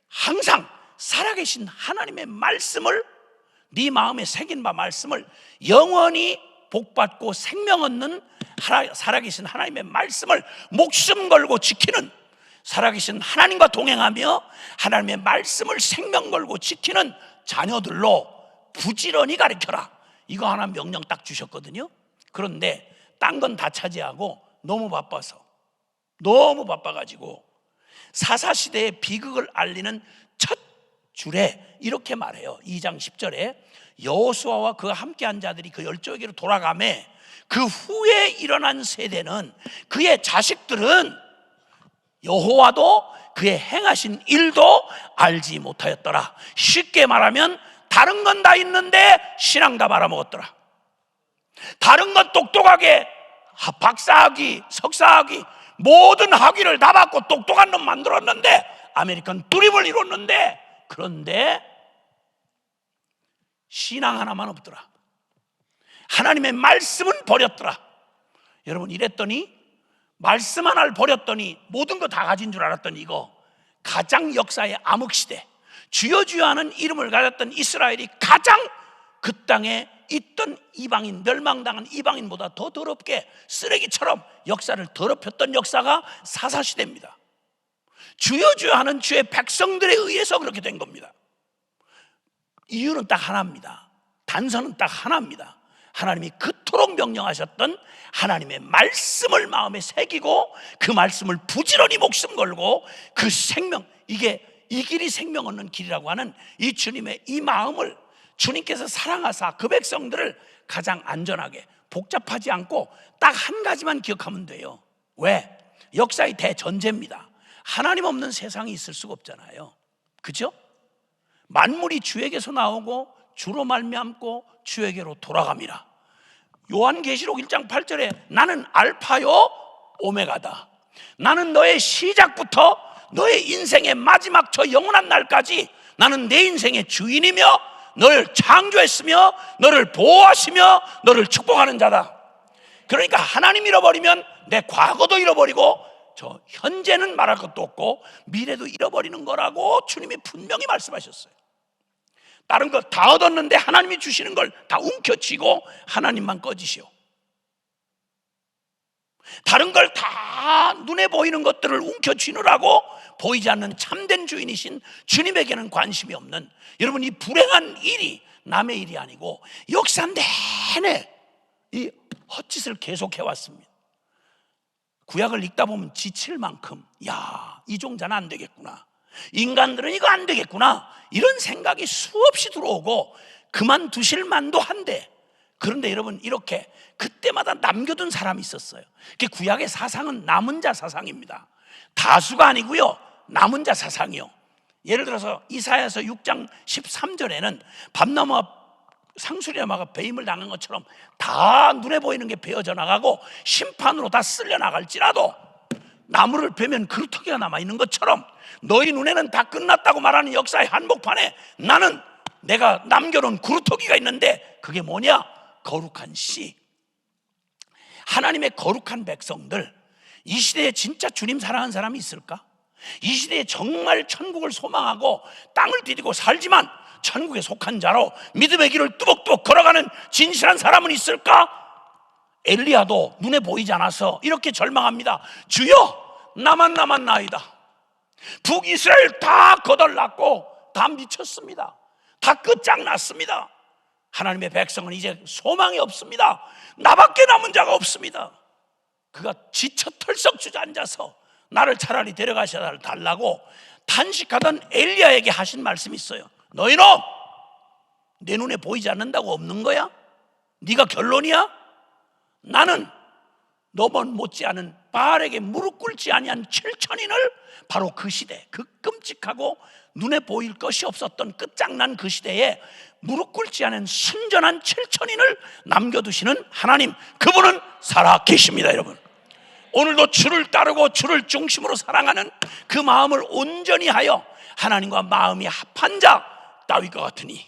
항상 살아계신 하나님의 말씀을 네 마음에 새긴 바 말씀을 영원히 복받고 생명 얻는 살아계신 하나님의 말씀을 목숨 걸고 지키는, 살아계신 하나님과 동행하며 하나님의 말씀을 생명 걸고 지키는 자녀들로 부지런히 가르쳐라. 이거 하나 명령 딱 주셨거든요. 그런데 딴 건 다 차지하고 너무 바빠가지고 사사시대의 비극을 알리는 첫 줄에 이렇게 말해요. 2장 10절에 여호수아와 그와 함께한 자들이 그 열조에게로 돌아가매 그 후에 일어난 세대는 그의 자식들은 여호와도 그의 행하신 일도 알지 못하였더라. 쉽게 말하면 다른 건 다 있는데 신앙 다 말아먹었더라. 다른 건 똑똑하게 박사학위, 석사학위, 모든 학위를 다 받고 똑똑한 놈 만들었는데 아메리칸 드림을 이뤘는데, 그런데 신앙 하나만 없더라. 하나님의 말씀은 버렸더라. 여러분, 이랬더니 말씀 하나를 버렸더니 모든 거 다 가진 줄 알았더니 이거 가장 역사의 암흑시대, 주여 주여 하는 이름을 가졌던 이스라엘이 가장 그 땅에 있던 이방인, 멸망당한 이방인보다 더 더럽게 쓰레기처럼 역사를 더럽혔던 역사가 사사시대입니다. 주여 주여 하는 주의 백성들에 의해서 그렇게 된 겁니다. 이유는 딱 하나입니다. 단서는 딱 하나입니다. 하나님이 그토록 명령하셨던 하나님의 말씀을 마음에 새기고 그 말씀을 부지런히 목숨 걸고 그 생명, 이게 이 길이 생명 얻는 길이라고 하는 이 주님의 이 마음을 주님께서 사랑하사 그 백성들을 가장 안전하게, 복잡하지 않고 딱 한 가지만 기억하면 돼요. 왜? 역사의 대전제입니다. 하나님 없는 세상이 있을 수가 없잖아요. 그죠? 만물이 주에게서 나오고 주로 말미암고 주에게로 돌아갑니다. 요한계시록 1장 8절에 나는 알파요 오메가다. 나는 너의 시작부터 너의 인생의 마지막 저 영원한 날까지 나는 내 인생의 주인이며 너를 창조했으며 너를 보호하시며 너를 축복하는 자다. 그러니까 하나님 잃어버리면 내 과거도 잃어버리고 저 현재는 말할 것도 없고 미래도 잃어버리는 거라고 주님이 분명히 말씀하셨어요. 다른 거 다 얻었는데 하나님이 주시는 걸 다 움켜쥐고 하나님만 꺼지시오. 다른 걸 다 눈에 보이는 것들을 움켜쥐느라고 보이지 않는 참된 주인이신 주님에게는 관심이 없는, 여러분, 이 불행한 일이 남의 일이 아니고 역사 내내 이 헛짓을 계속해왔습니다. 구약을 읽다 보면 지칠 만큼 야, 이 종자는 안 되겠구나, 인간들은 이거 안 되겠구나, 이런 생각이 수없이 들어오고 그만두실 만도 한데, 그런데 여러분, 이렇게 그때마다 남겨둔 사람이 있었어요. 구약의 사상은 남은 자 사상입니다. 다수가 아니고요, 남은 자 사상이요. 예를 들어서 이사야서 6장 13절에는 밤나무와 상수리나무가 배임을 당한 것처럼 다 눈에 보이는 게 베어져 나가고 심판으로 다 쓸려 나갈지라도 나무를 베면 그루터기가 남아있는 것처럼 너희 눈에는 다 끝났다고 말하는 역사의 한복판에 나는 내가 남겨놓은 그루터기가 있는데 그게 뭐냐? 거룩한 씨. 하나님의 거룩한 백성들. 이 시대에 진짜 주님 사랑하는 사람이 있을까? 이 시대에 정말 천국을 소망하고 땅을 디디고 살지만 천국에 속한 자로 믿음의 길을 뚜벅뚜벅 걸어가는 진실한 사람은 있을까? 엘리야도 눈에 보이지 않아서 이렇게 절망합니다. 주여, 나만 남았나이다. 북이스라엘 다 거덜났고 다 미쳤습니다. 다 끝장났습니다. 하나님의 백성은 이제 소망이 없습니다. 나밖에 남은 자가 없습니다. 그가 지쳐 털썩 주저앉아서 나를 차라리 데려가셔 달라고 탄식하던 엘리야에게 하신 말씀이 있어요. 너희놈, 내 눈에 보이지 않는다고 없는 거야? 네가 결론이야? 나는 너만 못지않은 바알에게 무릎 꿇지 아니한 7천인을 바로 그 시대, 그 끔찍하고 눈에 보일 것이 없었던 끝장난 그 시대에 무릎 꿇지 않은 순전한 7천인을 남겨두시는 하나님, 그분은 살아 계십니다. 여러분, 오늘도 주를 따르고 주를 중심으로 사랑하는 그 마음을 온전히 하여 하나님과 마음이 합한 자 다윗과 같으니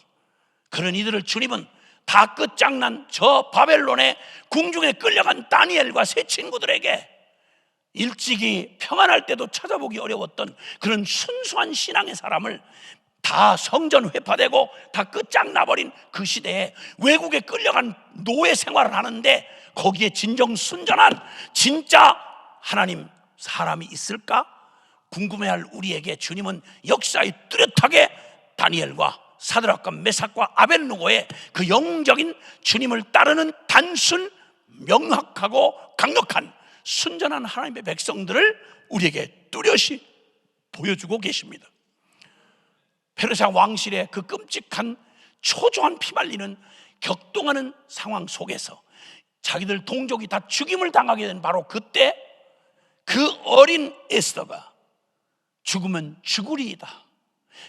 그런 이들을 주님은 다 끝장난 저 바벨론의 궁중에 끌려간 다니엘과 세 친구들에게 일찍이 평안할 때도 찾아보기 어려웠던 그런 순수한 신앙의 사람을 다 성전 회파되고 다 끝장나버린 그 시대에 외국에 끌려간 노예 생활을 하는데 거기에 진정 순전한 진짜 하나님 사람이 있을까 궁금해할 우리에게 주님은 역사에 뚜렷하게 다니엘과 사드락과 메삭과 아벳느고의 그 영적인 주님을 따르는 단순 명확하고 강력한 순전한 하나님의 백성들을 우리에게 뚜렷이 보여주고 계십니다. 페르시아 왕실의 그 끔찍한 초조한 피말리는 격동하는 상황 속에서 자기들 동족이 다 죽임을 당하게 된 바로 그때 그 어린 에스더가 죽으면 죽으리이다,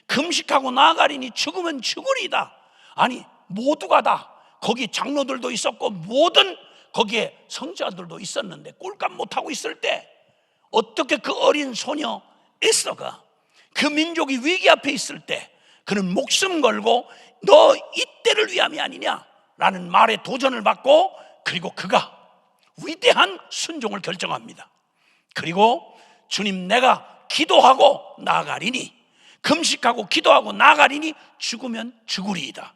금식하고 나아가리니 죽으면 죽으리이다. 아니 모두가 다 거기 장로들도 있었고 모든 거기에 성자들도 있었는데 꼴값 못하고 있을 때 어떻게 그 어린 소녀 에스더가 그 민족이 위기 앞에 있을 때 그는 목숨 걸고 너 이때를 위함이 아니냐라는 말에 도전을 받고 그리고 그가 위대한 순종을 결정합니다. 그리고 주님 내가 기도하고 나아가리니 금식하고 기도하고 나아가리니 죽으면 죽으리이다.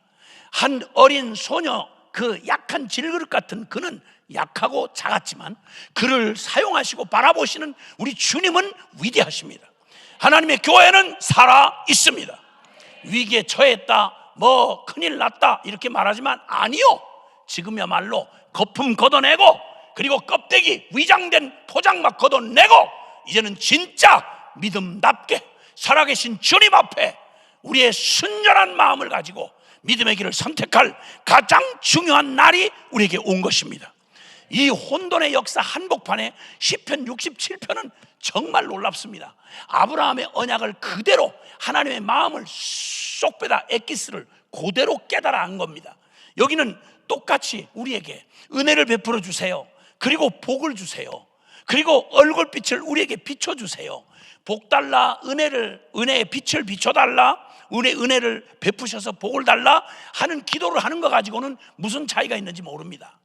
한 어린 소녀 그 약한 질그릇 같은 그는 약하고 작았지만 그를 사용하시고 바라보시는 우리 주님은 위대하십니다. 하나님의 교회는 살아 있습니다. 위기에 처했다, 뭐 큰일 났다 이렇게 말하지만 아니요, 지금이야말로 거품 걷어내고 그리고 껍데기 위장된 포장막 걷어내고 이제는 진짜 믿음답게 살아계신 주님 앞에 우리의 순전한 마음을 가지고 믿음의 길을 선택할 가장 중요한 날이 우리에게 온 것입니다. 이 혼돈의 역사 한복판에 시편 67편은 정말 놀랍습니다. 아브라함의 언약을 그대로 하나님의 마음을 쏙 빼다 엑기스를 그대로 깨달아 한 겁니다. 여기는 똑같이 우리에게 은혜를 베풀어 주세요, 그리고 복을 주세요, 그리고 얼굴빛을 우리에게 비춰주세요, 복 달라, 은혜의 빛을 비춰달라, 은혜를 베푸셔서 복을 달라 하는 기도를 하는 것 가지고는 무슨 차이가 있는지 모릅니다.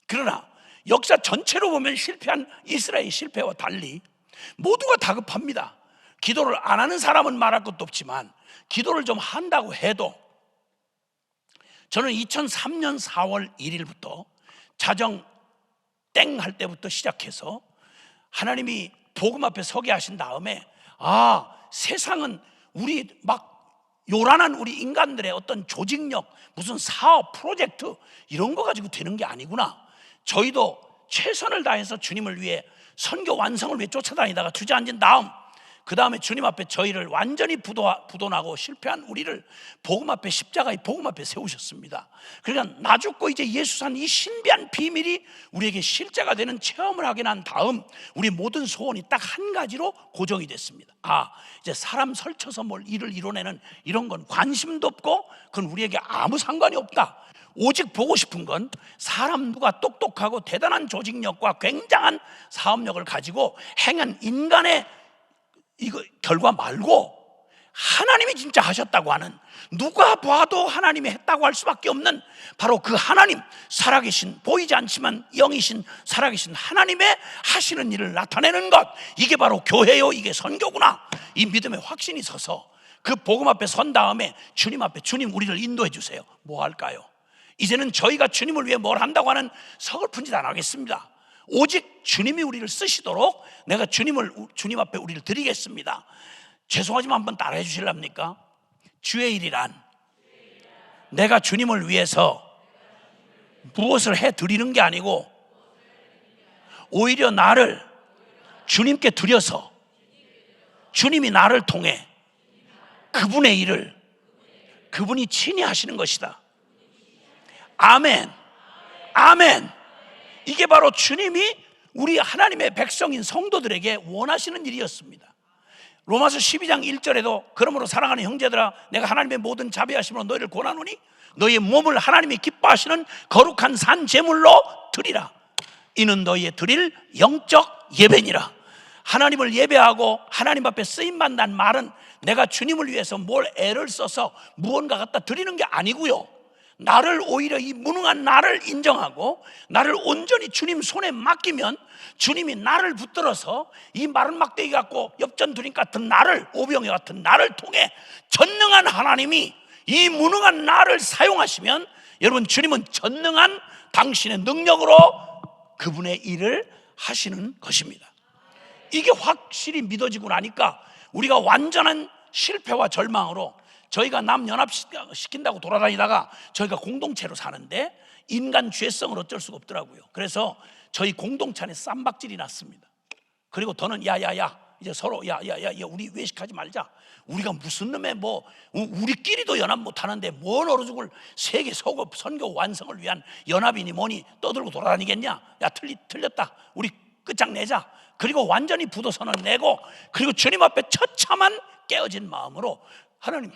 그러나 역사 전체로 보면 실패한 이스라엘의 실패와 달리 모두가 다급합니다. 기도를 안 하는 사람은 말할 것도 없지만 기도를 좀 한다고 해도 저는 2003년 4월 1일부터 자정 땡 할 때부터 시작해서 하나님이 복음 앞에 서게 하신 다음에 세상은 우리 막 요란한 우리 인간들의 어떤 조직력, 무슨 사업, 프로젝트 이런 거 가지고 되는 게 아니구나. 저희도 최선을 다해서 주님을 위해 선교 완성을 위해 쫓아다니다가 주저앉은 다음 그 다음에 주님 앞에 저희를 완전히 부도나고 실패한 우리를 복음 앞에 십자가의 복음 앞에 세우셨습니다. 그러니까 나 죽고 이제 예수 산 이 신비한 비밀이 우리에게 실제가 되는 체험을 하게 난 다음 우리 모든 소원이 딱 한 가지로 고정이 됐습니다. 이제 사람 설쳐서 뭘 일을 이뤄내는 이런 건 관심도 없고 그건 우리에게 아무 상관이 없다. 오직 보고 싶은 건 사람 누가 똑똑하고 대단한 조직력과 굉장한 사업력을 가지고 행한 인간의 이거 결과 말고 하나님이 진짜 하셨다고 하는, 누가 봐도 하나님이 했다고 할 수밖에 없는 바로 그 하나님, 살아계신 보이지 않지만 영이신 살아계신 하나님의 하시는 일을 나타내는 것, 이게 바로 교회요, 이게 선교구나. 이 믿음의 확신이 서서 그 복음 앞에 선 다음에 주님 앞에 주님 우리를 인도해 주세요. 뭐 할까요? 이제는 저희가 주님을 위해 뭘 한다고 하는 서글픈 짓 안 하겠습니다. 오직 주님이 우리를 쓰시도록 내가 주님 앞에 우리를 드리겠습니다. 죄송하지만 한번 따라해 주실랍니까? 주의 일이란 내가 주님을 위해서 무엇을 해 드리는 게 아니고 오히려 나를 주님께 드려서 주님이 나를 통해 그분의 일을 그분이 친히 하시는 것이다. 아멘, 아멘. 이게 바로 주님이 우리 하나님의 백성인 성도들에게 원하시는 일이었습니다. 로마서 12장 1절에도 그러므로 사랑하는 형제들아 내가 하나님의 모든 자비하심으로 너희를 권하노니 너희의 몸을 하나님이 기뻐하시는 거룩한 산 제물로 드리라. 이는 너희의 드릴 영적 예배니라. 하나님을 예배하고 하나님 앞에 쓰임받는다는 말은 내가 주님을 위해서 뭘 애를 써서 무언가 갖다 드리는 게 아니고요, 나를 오히려 이 무능한 나를 인정하고 나를 온전히 주님 손에 맡기면 주님이 나를 붙들어서 이 마른 막대기 갖고 엽전 두림 같은 나를, 오병이 같은 나를 통해 전능한 하나님이 이 무능한 나를 사용하시면 여러분, 주님은 전능한 당신의 능력으로 그분의 일을 하시는 것입니다. 이게 확실히 믿어지고 나니까 우리가 완전한 실패와 절망으로 저희가 남 연합시킨다고 돌아다니다가 저희가 공동체로 사는데 인간 죄성을 어쩔 수가 없더라고요. 그래서 저희 공동체 안에 쌈박질이 났습니다. 그리고 더는 야야야, 이제 서로 야야야, 우리 외식하지 말자. 우리가 무슨 놈의 우리끼리도 연합 못하는데 뭔 어느 죽을 세계 선교 완성을 위한 연합이니 뭐니 떠들고 돌아다니겠냐. 야, 틀렸다, 우리 끝장내자. 그리고 완전히 부도선언 내고, 그리고 주님 앞에 처참한 깨어진 마음으로 하나님,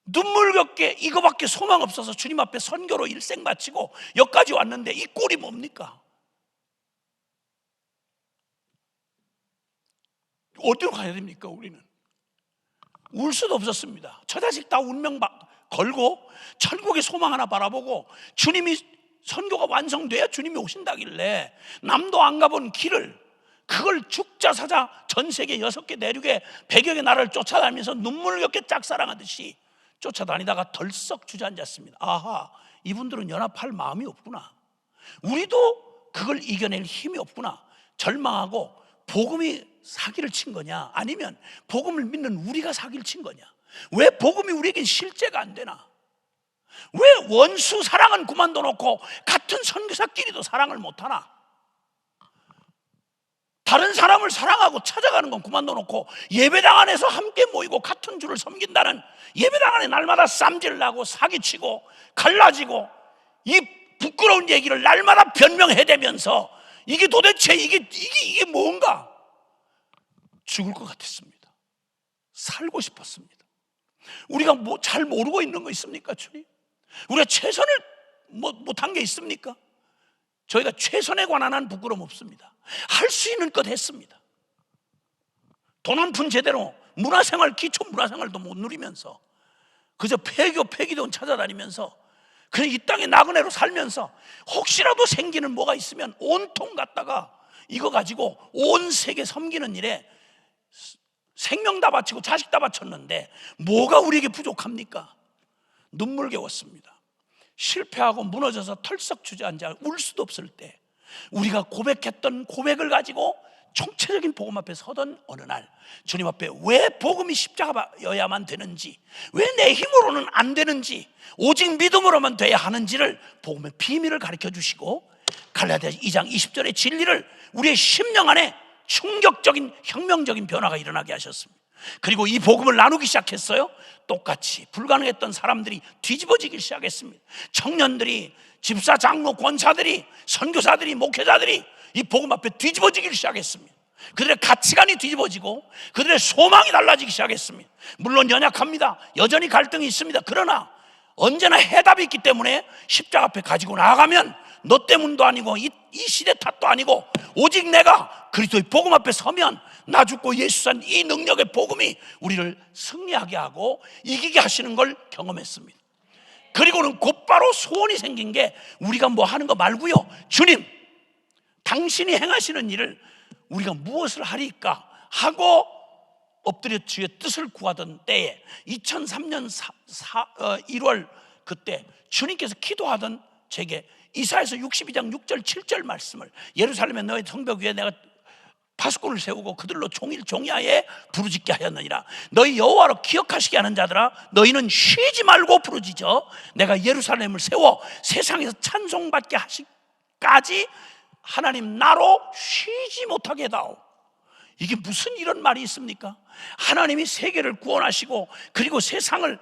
눈물겹게 이거밖에 소망 없어서 주님 앞에 선교로 일생 바치고 여기까지 왔는데 이 꼴이 뭡니까? 어디로 가야 됩니까? 우리는 울 수도 없었습니다. 처자식 다 운명 걸고 천국의 소망 하나 바라보고 주님이 선교가 완성돼야 주님이 오신다길래 남도 안 가본 길을, 그걸 죽자 사자 전 세계 6개 내륙에 100여 개 나라를 쫓아다니면서 눈물겹게 짝사랑하듯이 쫓아다니다가 덜썩 주저앉았습니다. 아하, 이분들은 연합할 마음이 없구나. 우리도 그걸 이겨낼 힘이 없구나. 절망하고 복음이 사기를 친 거냐, 아니면 복음을 믿는 우리가 사기를 친 거냐. 왜 복음이 우리에겐 실제가 안 되나? 왜 원수 사랑은 그만둬 놓고 같은 선교사끼리도 사랑을 못하나? 다른 사람을 사랑하고 찾아가는 건 그만둬 놓고 예배당 안에서 함께 모이고 같은 주를 섬긴다는, 예배당 안에 날마다 쌈질나고 사기치고 갈라지고 이 부끄러운 얘기를 날마다 변명해대면서 이게 도대체 이게 뭔가? 죽을 것 같았습니다. 살고 싶었습니다. 우리가 잘 모르고 있는 거 있습니까, 주님? 우리가 최선을 못한 게 있습니까? 저희가 최선에 관한 한 부끄러움 없습니다. 할 수 있는 것 했습니다. 돈 한 푼 제대로 문화생활, 기초 문화생활도 못 누리면서 그저 폐기돈 찾아다니면서 그냥 이 땅에 나그네로 살면서 혹시라도 생기는 뭐가 있으면 온통 갖다가 이거 가지고 온 세계 섬기는 일에 생명 다 바치고 자식 다 바쳤는데 뭐가 우리에게 부족합니까? 눈물겨웠습니다. 실패하고 무너져서 털썩 주저앉아 울 수도 없을 때 우리가 고백했던 고백을 가지고 총체적인 복음 앞에 서던 어느 날, 주님 앞에 왜 복음이 십자가여야만 되는지, 왜 내 힘으로는 안 되는지, 오직 믿음으로만 돼야 하는지를 복음의 비밀을 가르쳐 주시고 갈라디아 2장 20절의 진리를 우리의 심령 안에 충격적인 혁명적인 변화가 일어나게 하셨습니다. 그리고 이 복음을 나누기 시작했어요. 똑같이 불가능했던 사람들이 뒤집어지기 시작했습니다. 청년들이, 집사, 장로, 권사들이, 선교사들이, 목회자들이 이 복음 앞에 뒤집어지기 시작했습니다. 그들의 가치관이 뒤집어지고 그들의 소망이 달라지기 시작했습니다. 물론 연약합니다. 여전히 갈등이 있습니다. 그러나 언제나 해답이 있기 때문에 십자가 앞에 가지고 나아가면 너 때문도 아니고 이 시대 탓도 아니고 오직 내가 그리스도의 복음 앞에 서면 나 죽고 예수 산 이 능력의 복음이 우리를 승리하게 하고 이기게 하시는 걸 경험했습니다. 그리고는 곧바로 소원이 생긴 게, 우리가 뭐 하는 거 말고요, 주님 당신이 행하시는 일을 우리가 무엇을 하리까 하고 엎드려 주의 뜻을 구하던 때에 2003년 1월 그때 주님께서 기도하던 제게 이사야서 62장 6절 7절 말씀을, 예루살렘에 너의 성벽 위에 내가 파수꾼을 세우고 그들로 종일 종야에 부르짖게 하였느니라. 너희 여호와로 기억하시게 하는 자들아, 너희는 쉬지 말고 부르짖어 내가 예루살렘을 세워 세상에서 찬송받게 하시까지 하나님 나로 쉬지 못하게 해다오. 이게 무슨 이런 말이 있습니까? 하나님이 세계를 구원하시고 그리고 세상을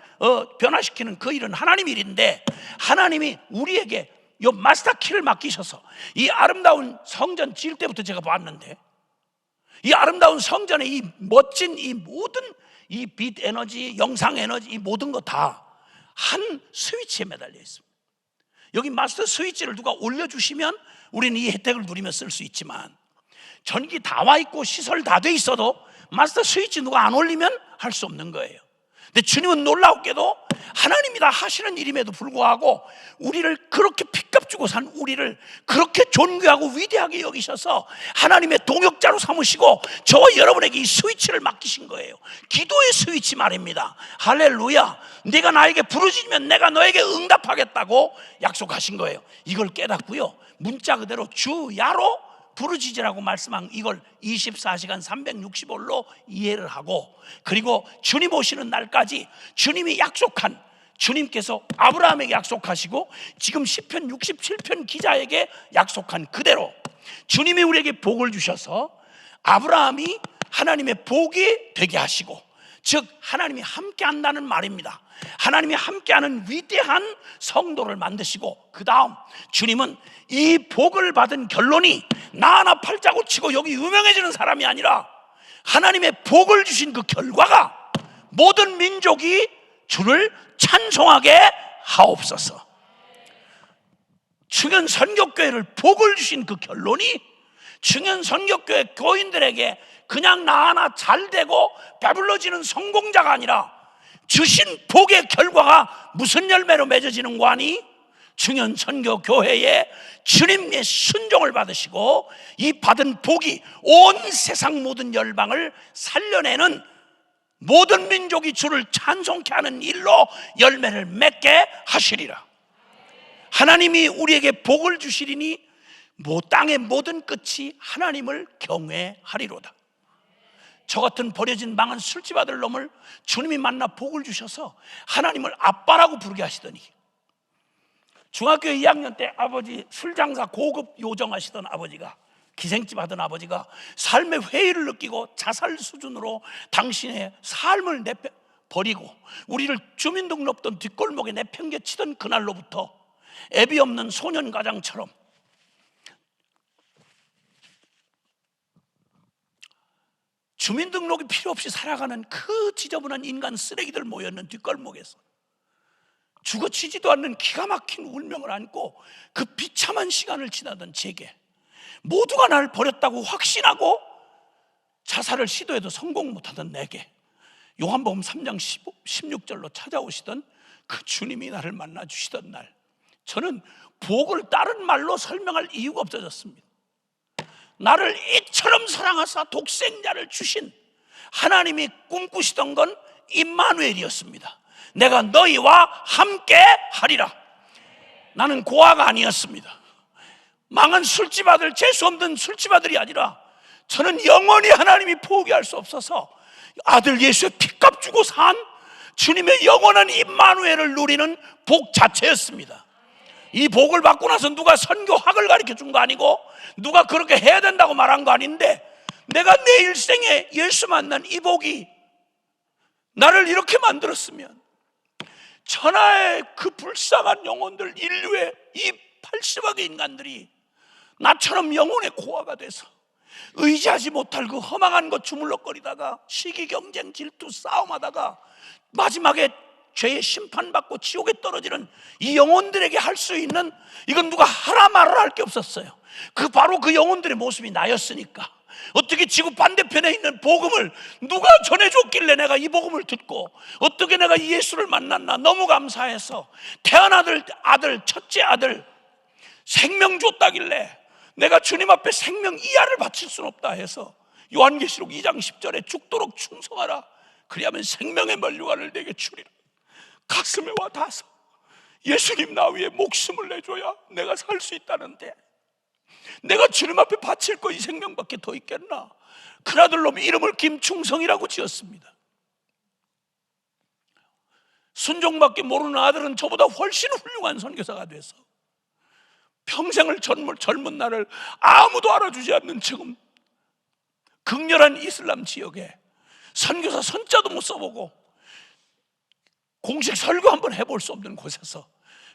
변화시키는 그 일은 하나님 일인데, 하나님이 우리에게 이 마스터 키를 맡기셔서 이 아름다운 성전 지을 때부터 제가 봤는데, 이 아름다운 성전에 이 멋진 이 모든 이 빛 에너지, 영상 에너지, 이 모든 거 다 한 스위치에 매달려 있습니다. 여기 마스터 스위치를 누가 올려주시면 우리는 이 혜택을 누리며 쓸 수 있지만, 전기 다 와 있고 시설 다 돼 있어도 마스터 스위치 누가 안 올리면 할 수 없는 거예요. 근데 주님은 놀라웠게도 하나님이 다 하시는 일임에도 불구하고 우리를 그렇게 핏값 주고 산 우리를 그렇게 존귀하고 위대하게 여기셔서 하나님의 동역자로 삼으시고 저와 여러분에게 이 스위치를 맡기신 거예요. 기도의 스위치 말입니다. 할렐루야. 네가 나에게 부르짖으면 내가 너에게 응답하겠다고 약속하신 거예요. 이걸 깨닫고요, 문자 그대로 주야로 부르짖으라고 말씀한 이걸 24시간 365일로 이해를 하고, 그리고 주님 오시는 날까지 주님이 약속한, 주님께서 아브라함에게 약속하시고 지금 시편 67편 기자에게 약속한 그대로 주님이 우리에게 복을 주셔서 아브라함이 하나님의 복이 되게 하시고, 즉 하나님이 함께 한다는 말입니다. 하나님이 함께하는 위대한 성도를 만드시고, 그 다음 주님은 이 복을 받은 결론이 나 하나 팔자고 치고 여기 유명해지는 사람이 아니라 하나님의 복을 주신 그 결과가 모든 민족이 주를 찬송하게 하옵소서. 충현 선교교회를 복을 주신 그 결론이 충현 선교교회 교인들에게 그냥 나 하나 잘되고 배불러지는 성공자가 아니라 주신 복의 결과가 무슨 열매로 맺어지는 거 아니? 충현 선교교회에 주님의 순종을 받으시고 이 받은 복이 온 세상 모든 열방을 살려내는, 모든 민족이 주를 찬송케 하는 일로 열매를 맺게 하시리라. 하나님이 우리에게 복을 주시리니 땅의 모든 끝이 하나님을 경외하리로다. 저 같은 버려진 망한 술집 아들 놈을 주님이 만나 복을 주셔서 하나님을 아빠라고 부르게 하시더니, 중학교 2학년 때 아버지 술장사 고급 요정하시던 아버지가, 기생집 하던 아버지가 삶의 회의를 느끼고 자살 수준으로 당신의 삶을 버리고 우리를 주민등록던 뒷골목에 내팽개치던 그날로부터 애비 없는 소년가장처럼 주민등록이 필요 없이 살아가는 그 지저분한 인간 쓰레기들 모였는 뒷골목에서 죽어치지도 않는 기가 막힌 운명을 안고 그 비참한 시간을 지나던 제게, 모두가 날 버렸다고 확신하고 자살을 시도해도 성공 못하던 내게 요한복음 3장 16절로 찾아오시던 그 주님이 나를 만나 주시던 날, 저는 복을 다른 말로 설명할 이유가 없어졌습니다. 나를 이처럼 사랑하사 독생자를 주신 하나님이 꿈꾸시던 건 임마누엘이었습니다. 내가 너희와 함께 하리라. 나는 고아가 아니었습니다. 망한 술집 아들, 재수 없는 술집 아들이 아니라 저는 영원히 하나님이 포기할 수 없어서 아들 예수의 피값 주고 산 주님의 영원한 임마누엘을 누리는 복 자체였습니다. 이 복을 받고 나서 누가 선교학을 가르쳐 준 거 아니고 누가 그렇게 해야 된다고 말한 거 아닌데, 내가 내 일생에 예수 만난 이 복이 나를 이렇게 만들었으면 천하의 그 불쌍한 영혼들, 인류의 이 80억의 인간들이 나처럼 영혼의 고아가 돼서 의지하지 못할 그 허망한 것 주물럭거리다가 시기, 경쟁, 질투, 싸움하다가 마지막에 죄의 심판받고 지옥에 떨어지는 이 영혼들에게 할 수 있는, 이건 누가 하라 말아라 할 게 없었어요. 바로 그 영혼들의 모습이 나였으니까. 어떻게 지구 반대편에 있는 복음을 누가 전해줬길래 내가 이 복음을 듣고 어떻게 내가 이 예수를 만났나. 너무 감사해서 태어나들 아들, 첫째 아들 생명 줬다길래 내가 주님 앞에 생명 이하를 바칠 수는 없다 해서 요한계시록 2장 10절에 죽도록 충성하라. 그리하면 생명의 면류관을 내게 주리라. 가슴에 와 닿아서 예수님 나 위해 목숨을 내줘야 내가 살 수 있다는데 내가 주님 앞에 바칠 거 이 생명밖에 더 있겠나. 큰아들놈 이름을 김충성이라고 지었습니다. 순종밖에 모르는 아들은 저보다 훨씬 훌륭한 선교사가 돼서 평생을 젊은 나를 아무도 알아주지 않는 지금 극렬한 이슬람 지역에 선교사 선자도 못 써보고 공식 설교 한번 해볼 수 없는 곳에서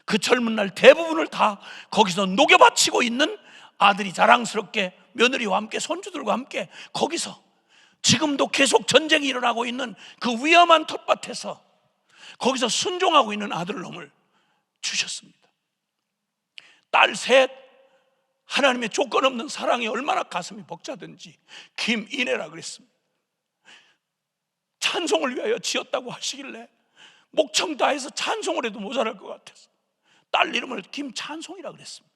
그 젊은 날 대부분을 다 거기서 녹여바치고 있는 아들이 자랑스럽게 며느리와 함께 손주들과 함께 거기서 지금도 계속 전쟁이 일어나고 있는 그 위험한 텃밭에서 거기서 순종하고 있는 아들놈을 주셨습니다. 딸 셋, 하나님의 조건 없는 사랑에 얼마나 가슴이 벅차든지 김인혜라 그랬습니다. 찬송을 위하여 지었다고 하시길래 목청 다해서 찬송을 해도 모자랄 것 같아서 딸 이름을 김찬송이라 그랬습니다.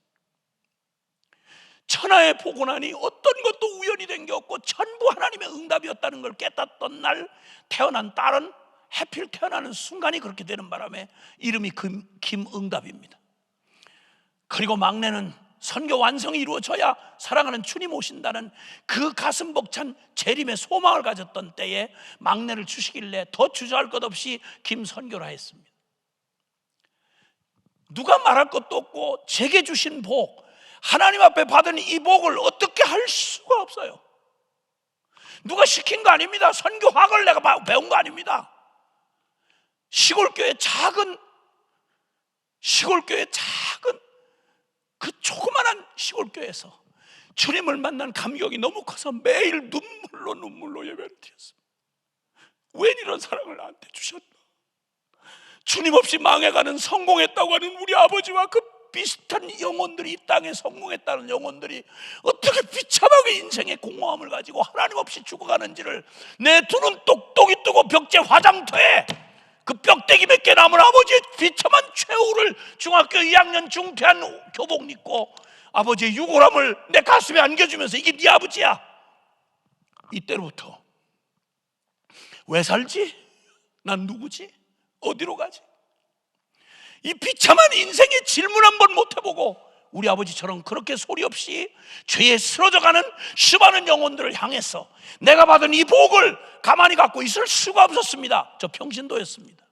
천하에 보고 나니 어떤 것도 우연이 된 게 없고 전부 하나님의 응답이었다는 걸 깨닫던 날 태어난 딸은 해필 태어나는 순간이 그렇게 되는 바람에 이름이 김응답입니다. 그리고 막내는 선교 완성이 이루어져야 사랑하는 주님 오신다는 그 가슴 벅찬 재림의 소망을 가졌던 때에 막내를 주시길래 더 주저할 것 없이 김선교라 했습니다. 누가 말할 것도 없고 제게 주신 복, 하나님 앞에 받은 이 복을 어떻게 할 수가 없어요. 누가 시킨 거 아닙니다. 선교학을 내가 배운 거 아닙니다. 시골교회 작은 그 조그만한 시골교회에서 주님을 만난 감격이 너무 커서 매일 눈물로 예배를 드렸습니다. 왜 이런 사랑을 나한테 주셨나? 주님 없이 망해가는 성공했다고 하는 우리 아버지와 그 비슷한 영혼들이, 이 땅에 성공했다는 영혼들이 어떻게 비참하게 인생의 공허함을 가지고 하나님 없이 죽어가는지를 내 두 눈 똑똑이 뜨고 벽제 화장터에 그 뼈대기 몇 개 남은 아버지의 비참한 최후를 중학교 2학년 중퇴한 교복 입고 아버지의 유골함을 내 가슴에 안겨주면서 이게 네 아버지야. 이때로부터 왜 살지? 난 누구지? 어디로 가지? 이 비참한 인생의 질문 한번 못 해보고 우리 아버지처럼 그렇게 소리 없이 죄에 쓰러져가는 수많은 영혼들을 향해서 내가 받은 이 복을 가만히 갖고 있을 수가 없었습니다. 저 평신도였습니다.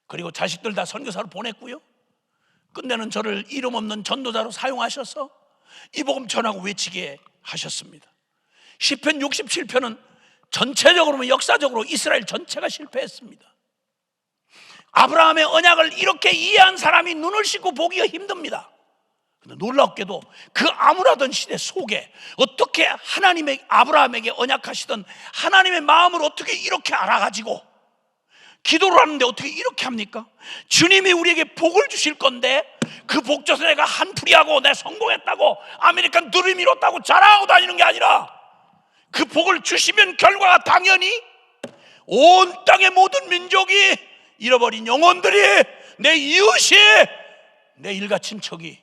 그리고 자식들 다 선교사로 보냈고요, 끝내는 저를 이름 없는 전도자로 사용하셔서 이 복음 전하고 외치게 하셨습니다. 시편 67편은 전체적으로 역사적으로 이스라엘 전체가 실패했습니다. 아브라함의 언약을 이렇게 이해한 사람이 눈을 씻고 보기가 힘듭니다. 그런데 놀랍게도 그 암울하던 시대 속에 어떻게 하나님의 아브라함에게 언약하시던 하나님의 마음을 어떻게 이렇게 알아가지고 기도를 하는데 어떻게 이렇게 합니까? 주님이 우리에게 복을 주실 건데 그 복 줘서 내가 한풀이하고 내 성공했다고 아메리칸 드림 이뤘다고 자랑하고 다니는 게 아니라 그 복을 주시면 결과가 당연히 온 땅의 모든 민족이, 잃어버린 영혼들이, 내 이웃이, 내 일가 친척이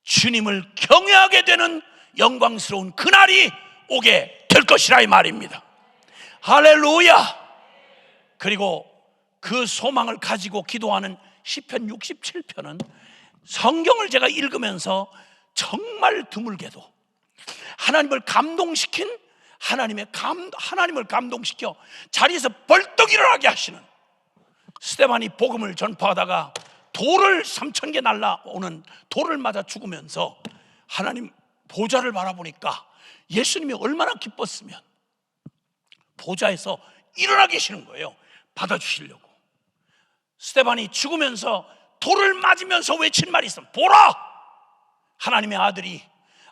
주님을 경외하게 되는 영광스러운 그날이 오게 될 것이라 이 말입니다. 할렐루야. 그리고 그 소망을 가지고 기도하는 시편 67편은 성경을 제가 읽으면서 정말 드물게도 하나님을 감동시킨 하나님을 감동시켜 자리에서 벌떡 일어나게 하시는, 스데반이 복음을 전파하다가 돌을 3,000개 날라오는 돌을 맞아 죽으면서 하나님 보좌를 바라보니까 예수님이 얼마나 기뻤으면 보좌에서 일어나 계시는 거예요. 받아주시려고. 스데반이 죽으면서 돌을 맞으면서 외친 말이 있어. 보라! 하나님의 아들이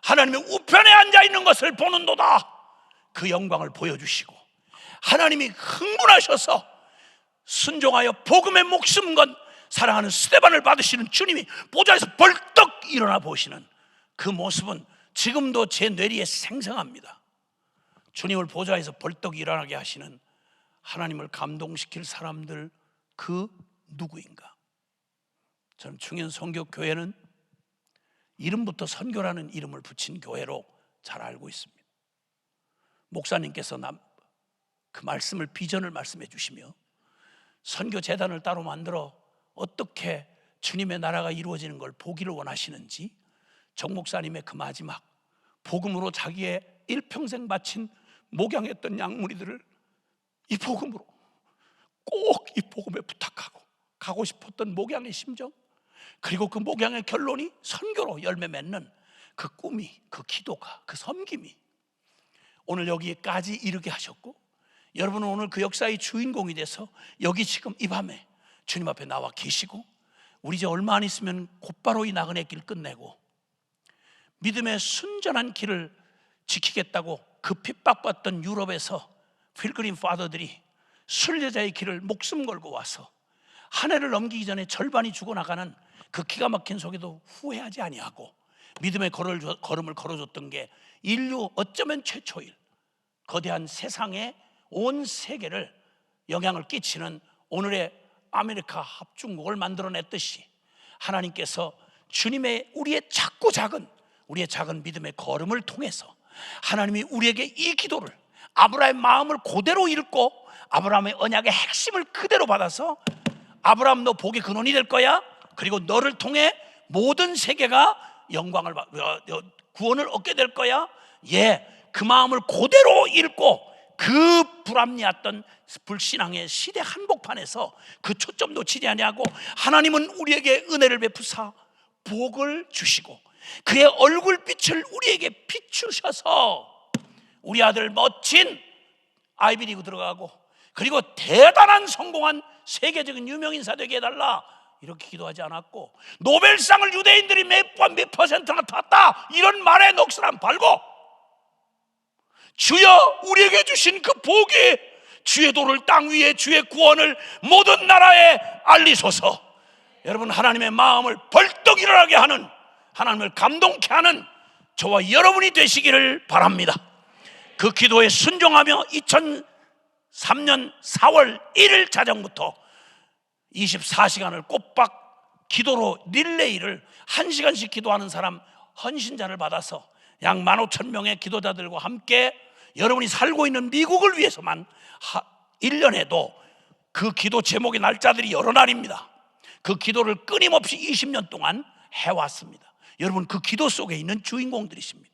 하나님의 우편에 앉아있는 것을 보는도다. 그 영광을 보여주시고 하나님이 흥분하셔서 순종하여 복음의 목숨 건 사랑하는 스데반을 받으시는 주님이 보좌에서 벌떡 일어나 보시는 그 모습은 지금도 제 뇌리에 생생합니다. 주님을 보좌에서 벌떡 일어나게 하시는 하나님을 감동시킬 사람들 그 누구인가? 저는 충현선교교회는 이름부터 선교라는 이름을 붙인 교회로 잘 알고 있습니다. 목사님께서 그 말씀을, 비전을 말씀해 주시며 선교재단을 따로 만들어 어떻게 주님의 나라가 이루어지는 걸 보기를 원하시는지, 정 목사님의 그 마지막 복음으로 자기의 일평생 바친 목양했던 양무리들을 이 복음으로, 꼭 이 복음에 부탁하고 가고 싶었던 목양의 심정, 그리고 그 목양의 결론이 선교로 열매 맺는 그 꿈이, 그 기도가, 그 섬김이 오늘 여기까지 이르게 하셨고, 여러분은 오늘 그 역사의 주인공이 돼서 여기 지금 이 밤에 주님 앞에 나와 계시고, 우리 이제 얼마 안 있으면 곧바로 이 나그네 길 끝내고 믿음의 순전한 길을 지키겠다고 그 핍박받던 유럽에서 필그림 파더들이 순례자의 길을 목숨 걸고 와서 한 해를 넘기기 전에 절반이 죽어나가는 그 기가 막힌 속에도 후회하지 아니하고 믿음의 걸음을 걸어줬던 게 인류 어쩌면 최초일 거대한 세상에 온 세계를 영향을 끼치는 오늘의 아메리카 합중국을 만들어냈듯이 하나님께서 주님의 우리의 작은 믿음의 걸음을 통해서 하나님이 우리에게 이 기도를 아브라함의 마음을 그대로 읽고 아브라함의 언약의 핵심을 그대로 받아서 아브라함 너 복의 근원이 될 거야. 그리고 너를 통해 모든 세계가 영광을 구원을 얻게 될 거야. 그 마음을 그대로 읽고 그 불합리했던 불신앙의 시대 한복판에서 그 초점 놓치지 아니하고 하나님은 우리에게 은혜를 베푸사 복을 주시고 그의 얼굴빛을 우리에게 비추셔서 우리 아들 멋진 아이비리그 들어가고 그리고 대단한 성공한 세계적인 유명인사 되게 해달라 이렇게 기도하지 않았고 노벨상을 유대인들이 몇 퍼센트나 탔다 이런 말에 넋을 팔고 주여 우리에게 주신 그 복이 주의 도를 땅 위에 주의 구원을 모든 나라에 알리소서. 여러분 하나님의 마음을 벌떡 일어나게 하는 하나님을 감동케 하는 저와 여러분이 되시기를 바랍니다. 그 기도에 순종하며 2003년 4월 1일 자정부터 24시간을 꼬박 기도로 릴레이를 1시간씩 기도하는 사람 헌신자를 받아서 약 15,000명의 기도자들과 함께 여러분이 살고 있는 미국을 위해서만 1년에도 그 기도 제목의 날짜들이 여러 날입니다. 그 기도를 끊임없이 20년 동안 해왔습니다. 여러분 그 기도 속에 있는 주인공들이십니다.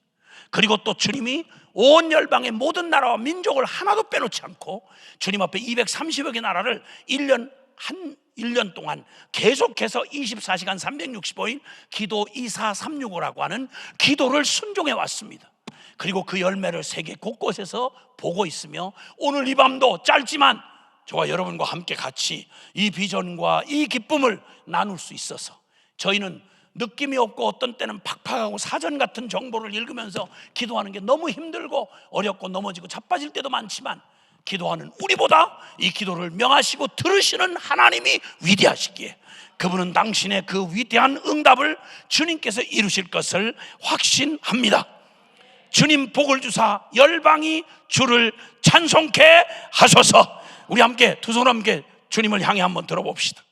그리고 또 주님이 온 열방의 모든 나라와 민족을 하나도 빼놓지 않고 주님 앞에 230여 개 나라를 1년 동안 계속해서 24시간 365일 기도 2436호라고 하는 기도를 순종해 왔습니다. 그리고 그 열매를 세계 곳곳에서 보고 있으며 오늘 이 밤도 짧지만 저와 여러분과 함께 같이 이 비전과 이 기쁨을 나눌 수 있어서 저희는 느낌이 없고 어떤 때는 팍팍하고 사전 같은 정보를 읽으면서 기도하는 게 너무 힘들고 어렵고 넘어지고 자빠질 때도 많지만 기도하는 우리보다 이 기도를 명하시고 들으시는 하나님이 위대하시기에 그분은 당신의 그 위대한 응답을 주님께서 이루실 것을 확신합니다. 주님 복을 주사 열방이 주를 찬송케 하소서. 우리 함께 두 손 함께 주님을 향해 한번 들어봅시다.